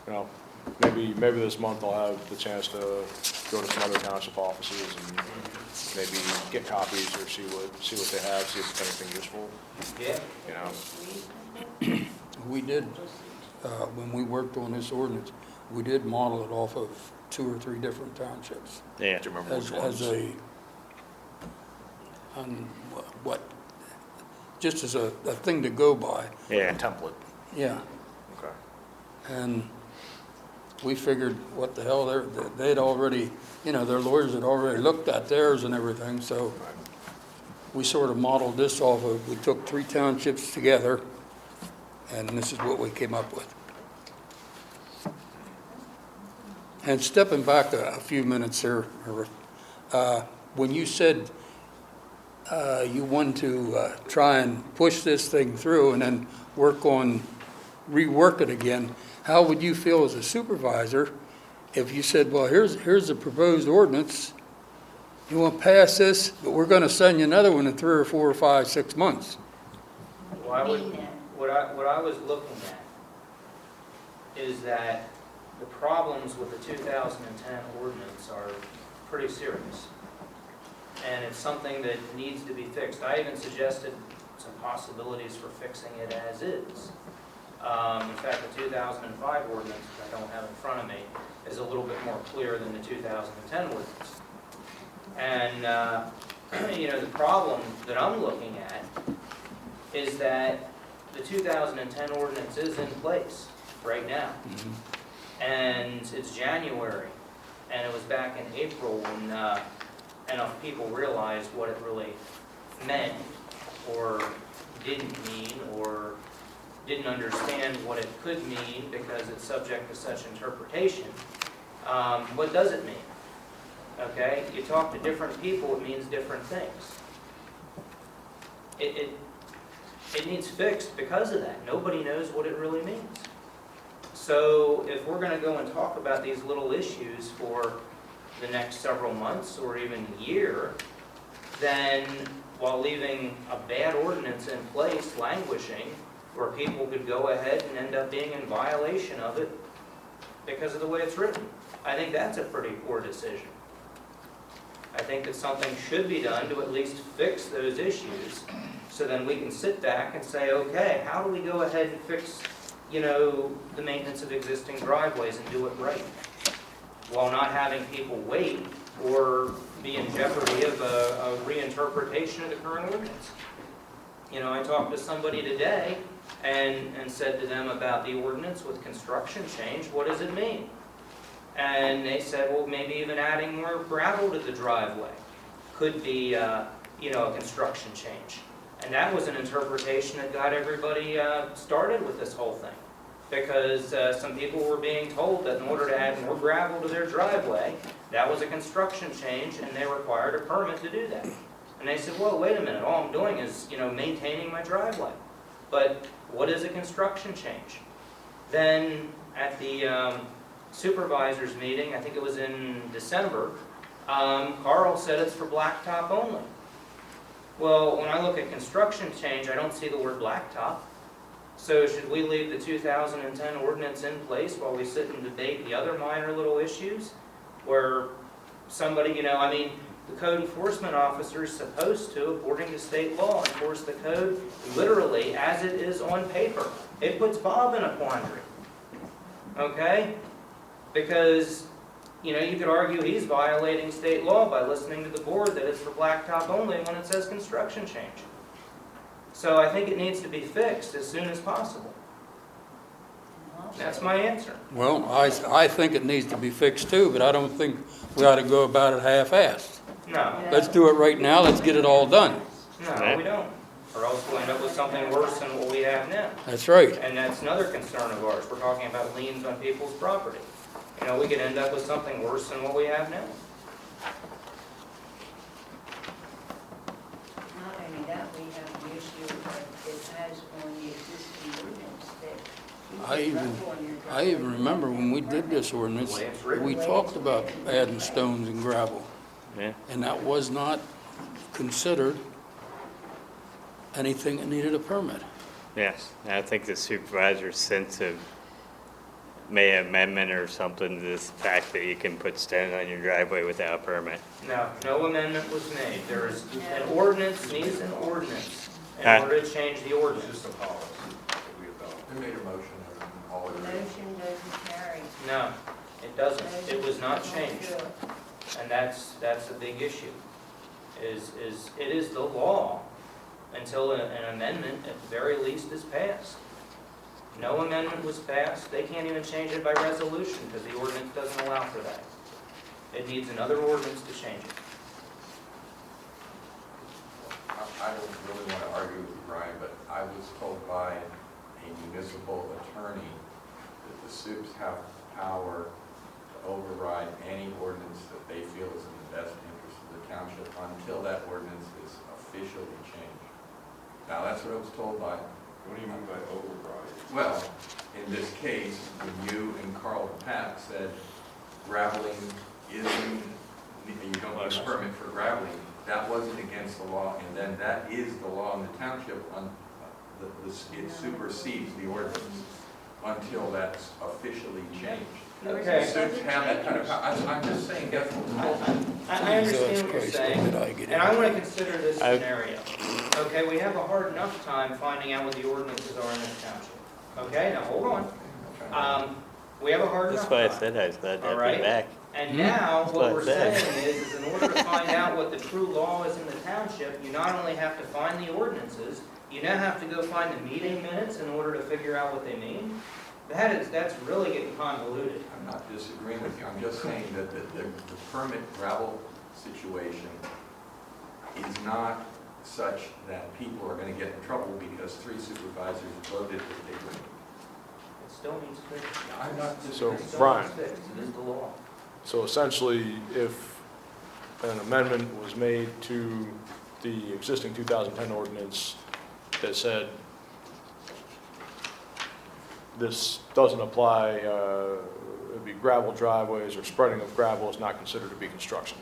Speaker 2: You know, maybe this month I'll have the chance to go to some other township offices and maybe get copies or see what they have, see if it's anything useful,
Speaker 6: Yeah.
Speaker 2: you know.
Speaker 3: We did, when we worked on this ordinance, we did model it off of 2 or 3 different townships.
Speaker 1: yeah.
Speaker 2: Do you remember
Speaker 3: As
Speaker 2: which ones?
Speaker 3: just as a thing to go by,
Speaker 1: Yeah,
Speaker 2: Template,
Speaker 3: yeah.
Speaker 2: okay.
Speaker 3: And we figured, what the hell, they'd already, you know, their lawyers had already looked at theirs and everything, so we sort of modeled this off of, we took 3 townships together, and this is what we came up with. And stepping back a few minutes here, when you said you want to try and push this thing through and then rework it again, how would you feel as a supervisor if you said, well, here's the proposed ordinance, you want to pass this, but we're going to send you another one in 3 or 4 or 5, 6 months?
Speaker 6: Well, I would, what I was looking at is that the problems with the 2010 ordinance are pretty serious. And it's something that needs to be fixed. I even suggested some possibilities for fixing it as is. In fact, the 2005 ordinance, which I don't have in front of me, is a little bit more clear than the 2010 ordinance. And, you know, the problem that I'm looking at is that the 2010 ordinance is in place right now. And it's January, and it was back in April when enough people realized what it really meant or didn't mean or didn't understand what it could mean because it's subject to such interpretation. What does it mean? Okay, you talk to different people, it means different things. It needs fixed because of that. Nobody knows what it really means. So if we're going to go and talk about these little issues for the next several months or even a year, then while leaving a bad ordinance in place languishing where people could go ahead and end up being in violation of it because of the way it's written. I think that's a pretty poor decision. I think that something should be done to at least fix those issues, so then we can sit back and say, okay, how do we go ahead and fix, the maintenance of existing driveways and do it right, while not having people wait or be in jeopardy of a reinterpretation of the current ordinance. I talked to somebody today and said to them about the ordinance with construction change, what does it mean? And they said, well, maybe even adding more gravel to the driveway could be, a construction change. And that was an interpretation that got everybody started with this whole thing. Because some people were being told that in order to add more gravel to their driveway, that was a construction change and they required a permit to do that. And they said, well, wait a minute, all I'm doing is, maintaining my driveway. But what is a construction change? Then at the supervisors meeting, I think it was in December, Carl said it's for blacktop only. Well, when I look at construction change, I don't see the word blacktop. So should we leave the 2010 ordinance in place while we sit and debate the other minor little issues? Where somebody, the code enforcement officer is supposed to, according to state law, enforce the code literally as it is on paper. It puts Bob in a quandary. Okay? Because, you could argue he's violating state law by listening to the board that it's for blacktop only when it says construction change. So I think it needs to be fixed as soon as possible. That's my answer.
Speaker 3: Well, I think it needs to be fixed too, but I don't think we ought to go about it half-assed.
Speaker 6: No,
Speaker 3: Let's do it right now, let's get it all done.
Speaker 6: no, we don't. Or else we'll end up with something worse than what we have now.
Speaker 3: That's right.
Speaker 6: And that's another concern of ours. We're talking about liens on people's property. We could end up with something worse than what we have now.
Speaker 8: Not only that, we have the issue that it has on the existing ordinance that
Speaker 3: I
Speaker 8: you
Speaker 3: even-
Speaker 8: put gravel on your
Speaker 3: I even
Speaker 8: driveway.
Speaker 3: remember when we did this ordinance, we talked about adding stones and gravel.
Speaker 1: Yeah.
Speaker 3: And that was not considered anything that needed a permit.
Speaker 1: Yes, I think the supervisor's sense of may amendment or something to this fact that you can put stone on your driveway without a permit.
Speaker 6: No amendment was made. There is, an ordinance needs an ordinance in
Speaker 1: Huh?
Speaker 6: order to change the
Speaker 5: It's
Speaker 6: ordinance.
Speaker 5: just a policy that we adopt.
Speaker 10: They made a motion and all
Speaker 8: The
Speaker 10: agreed.
Speaker 8: motion doesn't carry.
Speaker 6: No, it doesn't. It was not
Speaker 8: Motion
Speaker 6: changed.
Speaker 8: won't do it.
Speaker 6: And that's a big issue. It is the law until an amendment at the very least is passed. No amendment was passed. They can't even change it by resolution because the ordinance doesn't allow for that. It needs another ordinance to change it.
Speaker 10: I don't really want to argue with you, Brian, but I was told by a municipal attorney that the SUPs have power to override any ordinance that they feel is in the best interest of the township until that ordinance is officially changed. Now, that's what I was told by.
Speaker 5: What do you mean by override?
Speaker 10: Well, in this case, when you and Carl and Pat said graveling isn't, you don't need a permit for graveling, that wasn't against the law, and then that is the law in the township, it supersedes the ordinance until that's officially changed.
Speaker 6: Okay.
Speaker 10: SUPs have that kind of power. I'm just saying, that's what told me.
Speaker 6: I understand what you're
Speaker 3: Jesus Christ,
Speaker 6: saying,
Speaker 3: when did I get
Speaker 6: and I
Speaker 3: in?
Speaker 6: want to consider this
Speaker 1: I-
Speaker 6: scenario. Okay, we have a hard enough time finding out what the ordinances are in this township. Okay, now hold on. We have a hard enough
Speaker 1: That's
Speaker 6: time.
Speaker 1: why I said I was glad to
Speaker 6: All
Speaker 1: have
Speaker 6: right.
Speaker 1: you back.
Speaker 6: And now,
Speaker 1: That's
Speaker 6: what
Speaker 1: what I
Speaker 6: we're
Speaker 1: said.
Speaker 6: saying is in order to find out what the true law is in the township, you not only have to find the ordinances, you now have to go find the meeting minutes in order to figure out what they mean. That's really getting convoluted.
Speaker 10: I'm not disagreeing with you, I'm just saying that the permit gravel situation is not such that people are gonna get in trouble because 3 supervisors voted that they would.
Speaker 6: It still needs fixed.
Speaker 10: I'm not
Speaker 2: So,
Speaker 6: It still
Speaker 2: Brian,
Speaker 6: needs fixed. It is the law.
Speaker 2: so essentially, if an amendment was made to the existing 2010 ordinance that said this doesn't apply, it'd be gravel driveways or spreading of gravel is not considered to be construction.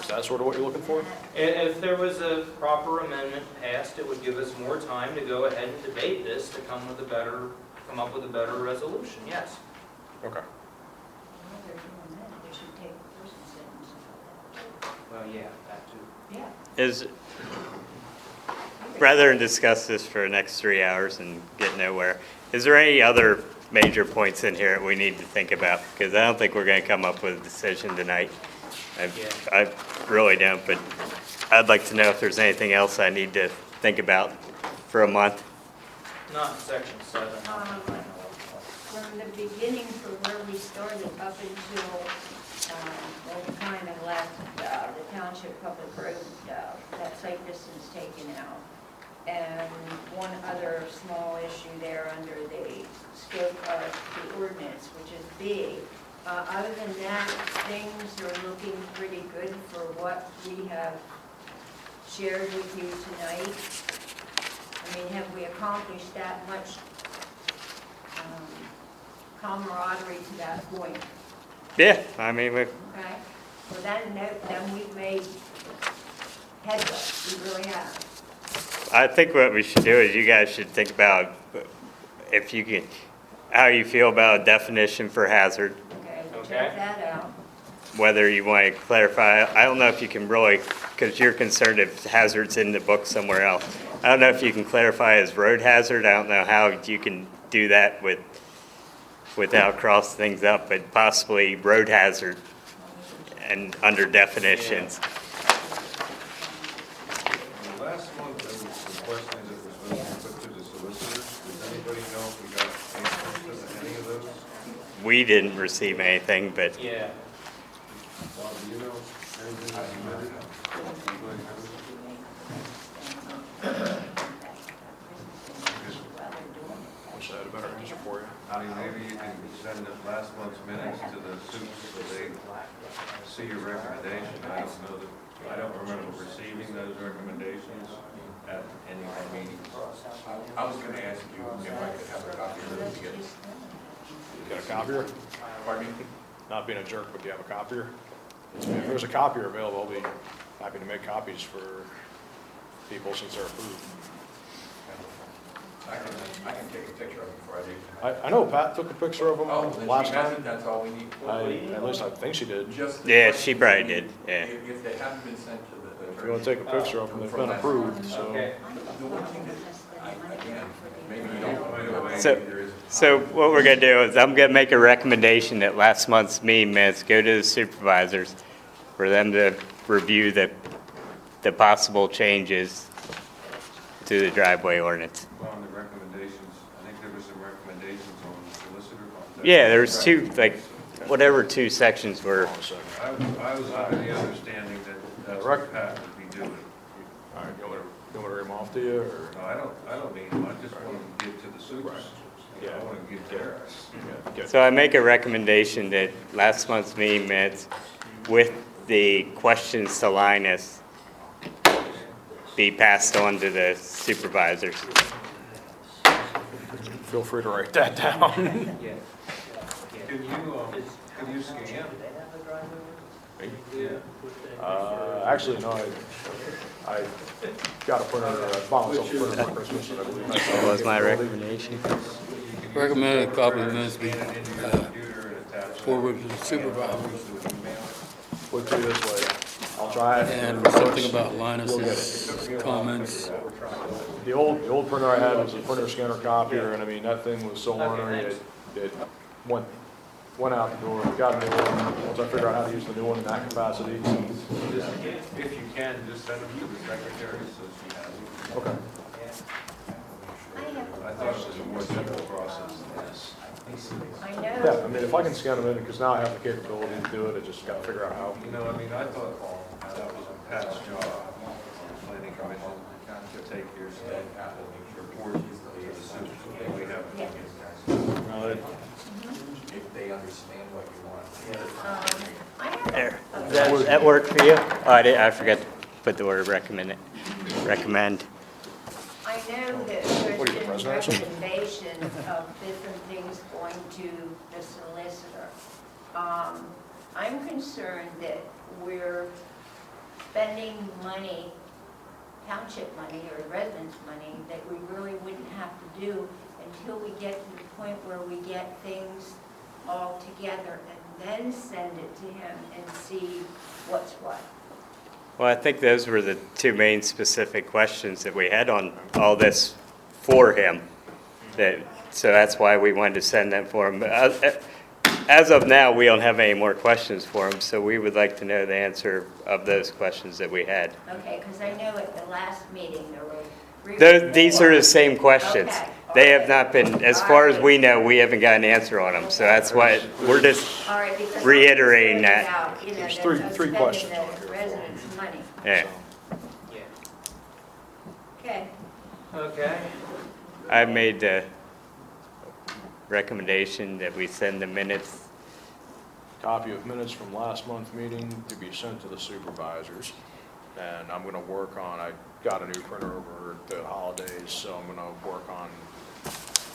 Speaker 2: Is that sort of what you're looking for?
Speaker 6: If there was a proper amendment passed, it would give us more time to go ahead and debate this to come up with a better resolution, yes.
Speaker 2: Okay.
Speaker 8: Well, they're doing that, they should take the person sentence and all that,
Speaker 6: Well, yeah, that too.
Speaker 8: too. Yeah.
Speaker 1: Is, rather than discuss this for the next 3 hours and get nowhere, is there any other major points in here that we need to think about? Because I don't think we're going to come up with a decision tonight. I really don't, but I'd like to know if there's anything else I need to think about for a month.
Speaker 6: Not in section 7.
Speaker 8: From the beginning, from where we started up until, well, we kind of left the township public road, that site distance taken out. And one other small issue there under the scope of the ordinance, which is B. Other than that, things are looking pretty good for what we have shared with you tonight. I mean, have we accomplished that much camaraderie to that point?
Speaker 1: Yeah, I mean,
Speaker 8: Okay? Well, then we've made headway, we really have.
Speaker 1: I think what we should do is you guys should think about if you can, how you feel about a definition for hazard,
Speaker 8: Okay,
Speaker 6: Okay.
Speaker 8: check that out.
Speaker 1: whether you want to clarify. I don't know if you can really, because you're concerned if hazard's in the book somewhere else. I don't know if you can clarify as road hazard. I don't know how you can do that without crossing things up, but possibly road hazard and under definitions.
Speaker 5: Last month, there was some questions that were supposed to be put to the solicitors. Does anybody know if we got answers to any of those?
Speaker 1: We didn't receive anything, but
Speaker 6: Yeah.
Speaker 5: Bob, do you know anything that you read? Anybody knows?
Speaker 2: Wish I had a better answer for you.
Speaker 5: I mean, maybe you can send the last month's minutes to the soup so they see your recommendation. I don't know that, I don't remember receiving those recommendations at any of our meetings.
Speaker 10: I was gonna ask you if I could have a copy of it to get.
Speaker 2: You got a copier?
Speaker 10: Pardon me?
Speaker 2: Not being a jerk, but do you have a copier? If there's a copier available, I'll be happy to make copies for people since they're approved.
Speaker 10: I can take a picture of it before I leave.
Speaker 2: I know Pat took a picture of them
Speaker 10: Oh, then
Speaker 2: last
Speaker 10: she hasn't,
Speaker 2: time.
Speaker 10: that's all we need.
Speaker 2: At least I think she did.
Speaker 10: Just the
Speaker 1: yeah,
Speaker 10: questions
Speaker 1: she probably
Speaker 10: we need.
Speaker 1: did, yeah.
Speaker 10: If they haven't been sent to the.
Speaker 2: If you want to take a picture of them, they've been approved, so.
Speaker 6: Okay.
Speaker 10: The one thing that, again, maybe you don't want to do away,
Speaker 1: So-
Speaker 10: there is.
Speaker 1: So what we're gonna do is I'm gonna make a recommendation that last month's meeting minutes go to the supervisors for them to review the possible changes to the driveway ordinance.
Speaker 5: Well, on the recommendations, I think there was some recommendations on the solicitor.
Speaker 1: Yeah, there was two, like, whatever two sections were.
Speaker 5: I was under the understanding that that's what Pat would be doing.
Speaker 2: All right, you want me to read them off to you, or?
Speaker 5: No, I don't need them, I just want them to get to the supers.
Speaker 2: Yeah.
Speaker 5: I want to get theirs.
Speaker 2: Yeah,
Speaker 1: So I make a recommendation that last month's meeting minutes with the questions to Linus be passed on to the supervisors.
Speaker 2: Feel free to write that down.
Speaker 6: Yeah.
Speaker 5: Can you scan?
Speaker 2: Actually, no, I got a printer, I bought myself a printer for Christmas, and I believe that's.
Speaker 1: That was my recommendation.
Speaker 3: Recommended a copy of the minutes be
Speaker 5: Computer and attach it.
Speaker 3: forwarded to the supervisors.
Speaker 2: We'll do it this way. I'll try it.
Speaker 3: And something about Linus's comments.
Speaker 2: The old printer I had was a printer scanner copier, and I mean, that thing was so ornery, it went out the door, got a new one, once I figured out how to use the new one in that capacity.
Speaker 5: Just, if you can, just send them to the secretary so she has it.
Speaker 2: Okay.
Speaker 5: I thought it was a more simple process than this.
Speaker 8: I
Speaker 2: Yeah,
Speaker 8: know,
Speaker 2: I mean, if I can scan them in, because now I have the capability to do it, I just gotta figure out how.
Speaker 5: You know, I mean, I thought that was Pat's job, planning commission, to take your state report to the super, and we have.
Speaker 10: If they understand what you want.
Speaker 8: I have
Speaker 1: There. Does that work for you? Oh, I forgot to put the word recommend.
Speaker 8: I know that
Speaker 2: What are you,
Speaker 8: there's been
Speaker 2: president?
Speaker 8: recommendation of different things going to the solicitor. I'm concerned that we're spending money, township money or residents' money, that we really wouldn't have to do until we get to the point where we get things all together and then send it to him and see what's what.
Speaker 1: Well, I think those were the two main specific questions that we had on all this for him. So that's why we wanted to send them for him. As of now, we don't have any more questions for him, so we would like to know the answer of those questions that we had.
Speaker 8: Okay, because I know at the last meeting, there were three.
Speaker 1: These are the same questions.
Speaker 8: Okay,
Speaker 1: They
Speaker 8: all
Speaker 1: have
Speaker 8: right.
Speaker 1: not been, as far as we know, we haven't got an answer on them. So that's why we're just,
Speaker 8: All right, because I'm
Speaker 1: reiterating
Speaker 8: concerned
Speaker 1: that.
Speaker 8: about, you know,
Speaker 2: There's
Speaker 8: that
Speaker 2: three
Speaker 8: us
Speaker 2: questions
Speaker 8: spending
Speaker 2: on here
Speaker 8: the
Speaker 2: for
Speaker 8: residents' money.
Speaker 1: yeah.
Speaker 6: Yeah.
Speaker 8: Okay,
Speaker 6: Okay.
Speaker 1: I made the recommendation that we send the minutes.
Speaker 2: Copy of minutes from last month's meeting to be sent to the supervisors. And I'm gonna work on, I got a new printer over the holidays, so I'm gonna work on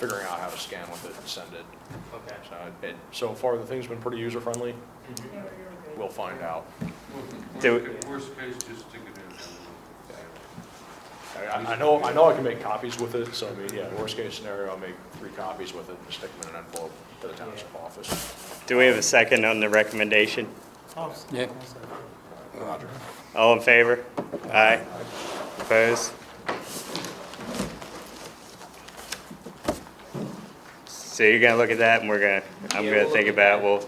Speaker 2: figuring out how to scan with it and send it.
Speaker 6: Okay.
Speaker 2: So far, the thing's been pretty user-friendly.
Speaker 8: they were really good.
Speaker 2: We'll find out.
Speaker 5: Worst case, just stick it in.
Speaker 2: I know I can make copies with it, so I mean, yeah, worst case scenario, I'll make 3 copies with it and stick them in an envelope to the township office.
Speaker 1: Do we have a second on the recommendation?
Speaker 3: Yeah.
Speaker 2: Roger.
Speaker 1: All in favor? Aye. Opposed? So you're gonna look at that and I'm
Speaker 6: Yeah,
Speaker 1: gonna
Speaker 6: we'll
Speaker 1: think
Speaker 6: look
Speaker 1: about,
Speaker 6: at
Speaker 1: we'll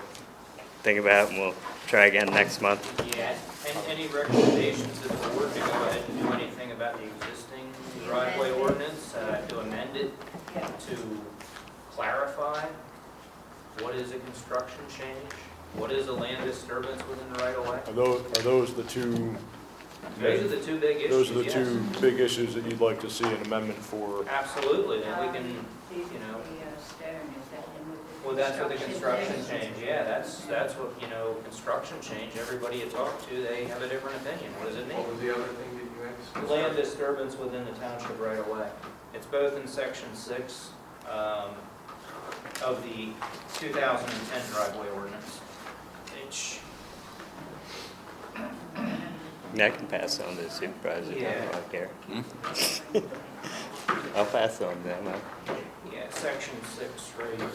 Speaker 1: think about it and we'll try again next month.
Speaker 6: Yeah, and any recommendations to the board to go ahead and do anything about the existing driveway ordinance, to amend it,
Speaker 8: Yeah.
Speaker 6: to clarify what is a construction change, what is a land disturbance within the right of way?
Speaker 2: Are those the two?
Speaker 6: Those are the two big issues,
Speaker 2: Those are the
Speaker 6: yes.
Speaker 2: two big issues that you'd like to see an amendment for?
Speaker 6: Absolutely, then we can,
Speaker 8: These
Speaker 6: you know,
Speaker 8: the stone, is that in with the
Speaker 6: well, that's what the construction
Speaker 8: thing?
Speaker 6: change, yeah, that's what, you know, construction change, everybody you talk to, they have a different opinion, what does it mean?
Speaker 10: What was the other thing that you asked?
Speaker 6: Land disturbance within the township right of way. It's both in section 6 of the 2010 driveway ordinance. Which,
Speaker 1: I can pass on to the supervisor. I
Speaker 6: Yeah.
Speaker 1: don't care. I'll pass on to them.
Speaker 6: yeah, section 6, right,
Speaker 5: Well,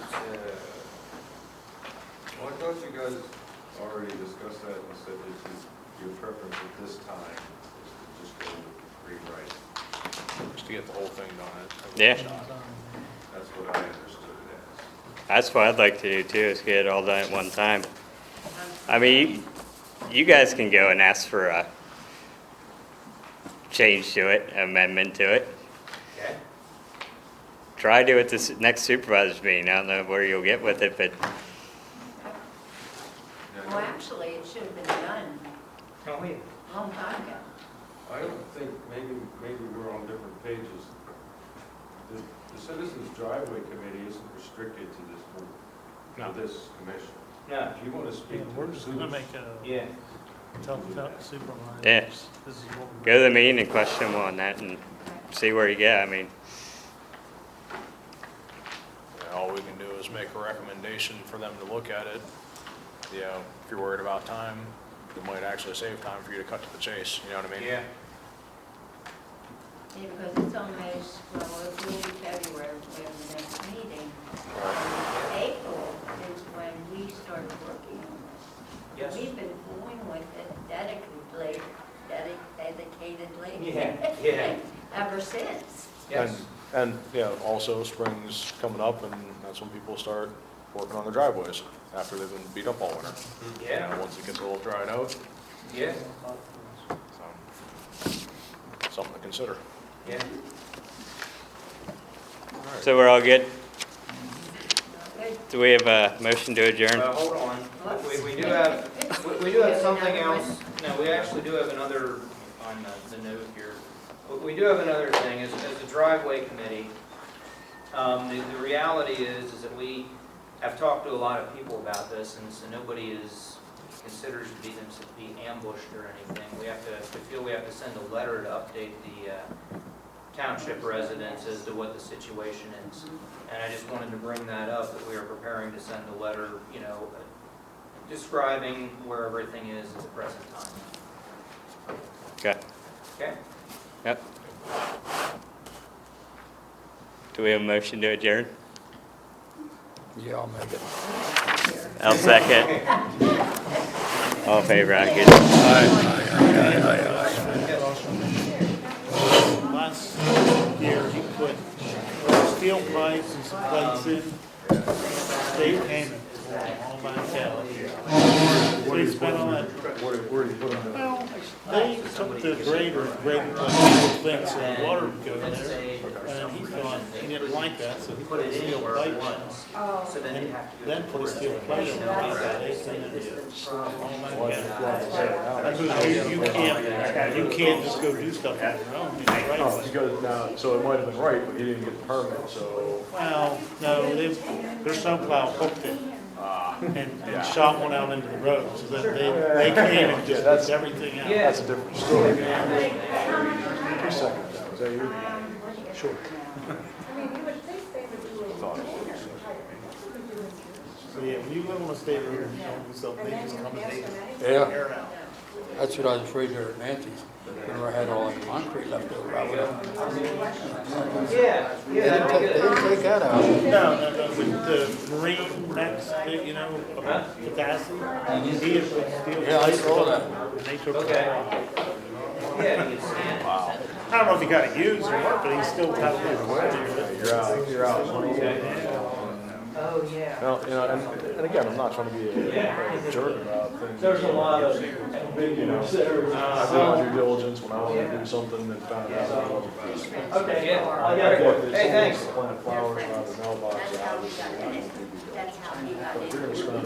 Speaker 5: I thought you guys already discussed that and said this is your preference at this time, is to just go with rewrite.
Speaker 2: Just to get the whole thing done.
Speaker 1: Yeah.
Speaker 5: That's what I understood it as.
Speaker 1: That's what I'd like to do too, is get it all done at one time. I mean, you guys can go and ask for a change to it, amendment to it.
Speaker 6: okay?
Speaker 1: Try to do it this next supervisor's meeting. I don't know where you'll get with it, but
Speaker 8: Well, actually, it should have been done
Speaker 6: Oh, yeah.
Speaker 8: a long time ago.
Speaker 5: I don't think, maybe we're on different pages. The Citizens Driveway Committee isn't restricted to this board,
Speaker 2: No.
Speaker 5: to this commission.
Speaker 6: No,
Speaker 5: If you want to
Speaker 7: Yeah,
Speaker 5: speak to
Speaker 7: we're
Speaker 5: the
Speaker 7: just gonna make
Speaker 6: yeah,
Speaker 7: tell supervisors.
Speaker 1: Yeah.
Speaker 7: This is what we're.
Speaker 1: go to the meeting and question them on that and see where you get. I mean,
Speaker 2: Yeah, all we can do is make a recommendation for them to look at it. You know, if you're worried about time, it might actually save time for you to cut to the chase, you know what I mean?
Speaker 6: yeah.
Speaker 8: Yeah, because it's almost, well, it will be February, we have the next meeting. April is when we started working on this.
Speaker 6: Yes.
Speaker 8: We've been fooling with it dedicatedly.
Speaker 6: Yeah, yeah.
Speaker 8: Ever since.
Speaker 6: Yes.
Speaker 2: And, yeah, also spring's coming up and that's when people start working on their driveways after they've been beat up all winter.
Speaker 6: Yeah.
Speaker 2: You know, once it gets a little dried out,
Speaker 6: Yeah,
Speaker 2: so, something to consider.
Speaker 6: yeah.
Speaker 1: so we're all good?
Speaker 8: Good.
Speaker 1: Do we have a motion to adjourn?
Speaker 6: Hold on, we do have, we do have something else, no, we actually do have another, on the note here. We do have another thing, as a driveway committee, the reality is that we have talked to a lot of people about this, and so nobody considers to be ambushed or anything. We feel we have to send a letter to update the township residents as to what the situation is. And I just wanted to bring that up, that we are preparing to send a letter, you know, describing where everything is at the present time.
Speaker 1: Okay,
Speaker 6: Okay?
Speaker 1: yep. Do we have a motion to adjourn?
Speaker 3: Yeah, I'll make it.
Speaker 1: I'll second. All in favor, I get
Speaker 7: Last year, he put steel pipes and some plates in, state payment, all by himself. What he spent on that.
Speaker 2: Where do you put them?
Speaker 7: Well, they took the grader, graded the thing so the water would go in there, and he thought, he didn't like that, so he put a steel pipe in.
Speaker 6: So then you
Speaker 7: And
Speaker 6: have to do
Speaker 7: then put a steel plate on that, they send it to you can't just go do stuff on your own, you know, right?
Speaker 2: No, because now, so it might have been right, but he didn't get the permit, so.
Speaker 7: Well, no, their snowplow hooked it and shot one out into the road, so that they came and just
Speaker 2: that's-
Speaker 7: took everything out.
Speaker 6: Yeah.
Speaker 2: That's a different story. 2 seconds, is that you? Sure.
Speaker 9: I mean, you would think they would do it.
Speaker 7: So, yeah, when you live on a state road, you don't do something, they just come and take it.
Speaker 3: Yeah,
Speaker 7: Air out.
Speaker 3: that's what I was afraid there at Nancy's. Whenever I had all that concrete left over, I would have.
Speaker 6: Yeah,
Speaker 3: They didn't take that out.
Speaker 7: No, with the marine next, you know, capacity, he had put steel.
Speaker 3: Yeah, I saw that.
Speaker 7: And they took it
Speaker 6: Okay.
Speaker 7: off.
Speaker 6: yeah, you stand.
Speaker 7: I don't know if he got it used or what, but he still got it.
Speaker 2: You're out.
Speaker 6: Oh, yeah.
Speaker 2: Well, you know, and again, I'm not trying to be a jerk about things.
Speaker 11: There's a lot of,
Speaker 2: You know, I did my due diligence when I wanted to do something and found out that it wasn't.
Speaker 6: Okay, yeah.
Speaker 2: I
Speaker 6: Very
Speaker 2: get
Speaker 6: good.
Speaker 2: this,
Speaker 6: Hey, thanks.
Speaker 2: plant flowers around the mailbox,
Speaker 8: That's how we
Speaker 2: obviously,
Speaker 8: got
Speaker 2: that
Speaker 8: it.
Speaker 2: would be good.
Speaker 8: That's how he got
Speaker 2: But if
Speaker 8: it.
Speaker 2: you're gonna spend a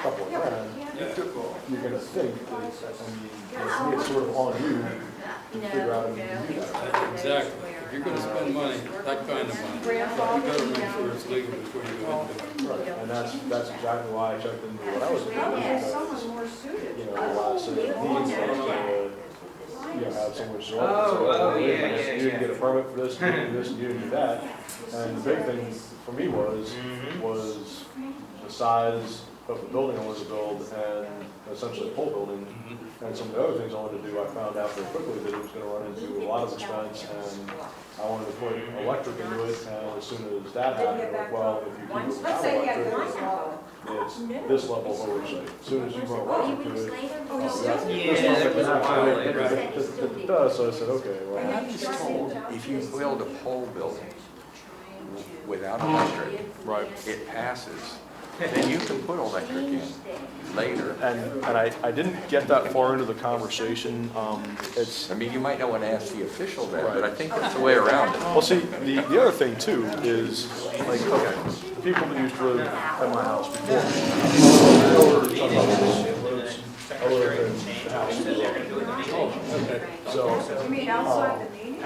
Speaker 2: couple of grand, you're gonna think that, I mean, to me, it's sort of on you to figure out if you can do that.
Speaker 3: Exactly. If you're gonna spend money, that kind of money, you gotta make sure it's legal before you go into it.
Speaker 2: Right, and that's exactly why I checked into what I was doing,
Speaker 9: Yeah,
Speaker 2: because,
Speaker 9: someone more suited.
Speaker 2: you know, the last set of deeds, you know, have someone show up and say,
Speaker 6: Oh,
Speaker 2: wait a
Speaker 6: yeah,
Speaker 2: minute,
Speaker 6: yeah,
Speaker 2: you didn't
Speaker 6: yeah.
Speaker 2: get a permit for this, you didn't do this, you didn't do that. And the big thing for me was the size of the building I wanted to build and essentially a pole building. And some of the other things I wanted to do, I found out very quickly that it was gonna run into a lot of expense and I wanted to put electric into it. And as soon as that happened, like, well, if you do it
Speaker 9: Let's
Speaker 2: without
Speaker 9: say you had
Speaker 2: electric,
Speaker 9: one.
Speaker 2: it's this level of oversight. As soon as you run electric to it,
Speaker 6: Yeah, there was a while later.
Speaker 2: it does, so I said, okay, well.
Speaker 10: I'm just told, if you build a pole building without electric,
Speaker 2: Right.
Speaker 10: it passes, then you can put electric in later.
Speaker 2: And I didn't get that far into the conversation. It's,
Speaker 10: I mean, you might not want to ask the official that, but I think that's the way around it.
Speaker 2: well, see, the other thing too is, like, okay, the people that used to live at my house before, I live in the house. So,
Speaker 9: You mean outside the meeting?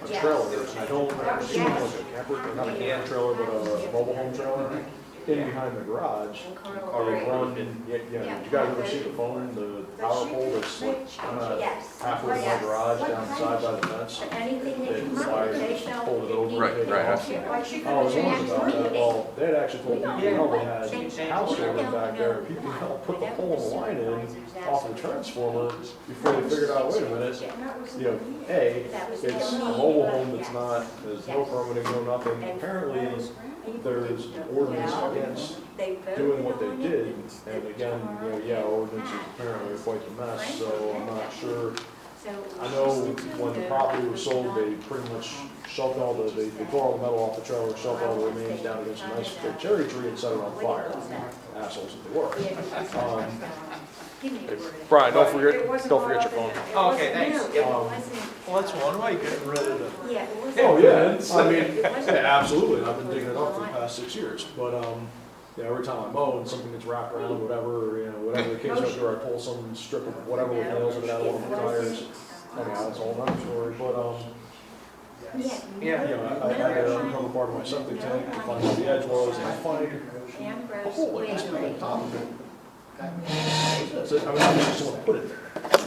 Speaker 2: a trailer, I don't assume like a camper, not a camper trailer, but a mobile home trailer, in behind the garage, they run, you guys ever see the phone, the power pole that's like, halfway to my garage, down the side by the fence?
Speaker 8: Anything that
Speaker 2: It
Speaker 8: comes up,
Speaker 2: wires
Speaker 8: they
Speaker 2: just
Speaker 8: felt
Speaker 2: pulled it
Speaker 8: they
Speaker 2: over.
Speaker 8: needed
Speaker 10: Right,
Speaker 8: to
Speaker 10: right,
Speaker 8: know.
Speaker 10: I've seen
Speaker 9: Like she
Speaker 2: I was
Speaker 9: could
Speaker 2: wondering about that, well, they had actually told people,
Speaker 8: Yeah.
Speaker 2: they had house building back there, people put the pole in the line in off the transformer before they figured out, wait a minute, you know, A, it's a mobile home that's not, there's no permitting, no nothing. Apparently, there's ordinance against doing what they did, and again, you know, yeah, ordinance is apparently quite the mess, so I'm not sure. I know when the property was sold, they pretty much shoved all the, they tore all the metal off the trailer, shoved all the remains down against a nice big cherry tree and set it on fire. Assholes that they were. Brian, don't forget your phone.
Speaker 6: Oh, okay, thanks. Yep.
Speaker 11: well, that's one way of getting rid of the,
Speaker 2: Oh, yeah, I mean, yeah, absolutely, I've been digging it up for the past 6 years, but, yeah, every time I mow and something gets wrapped around, whatever, you know, whatever the case may be, or I pull some strip of whatever with nails in it out of one of my tires, anyhow, that's a whole nother story, but,
Speaker 6: Yeah.
Speaker 2: you know, I had to uncover part of my septic tank to find where the edge was, and I find a hole like this big on top of it. So, I mean, I just want to put it there,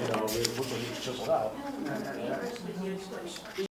Speaker 2: you know, it looks like it's chiseled out.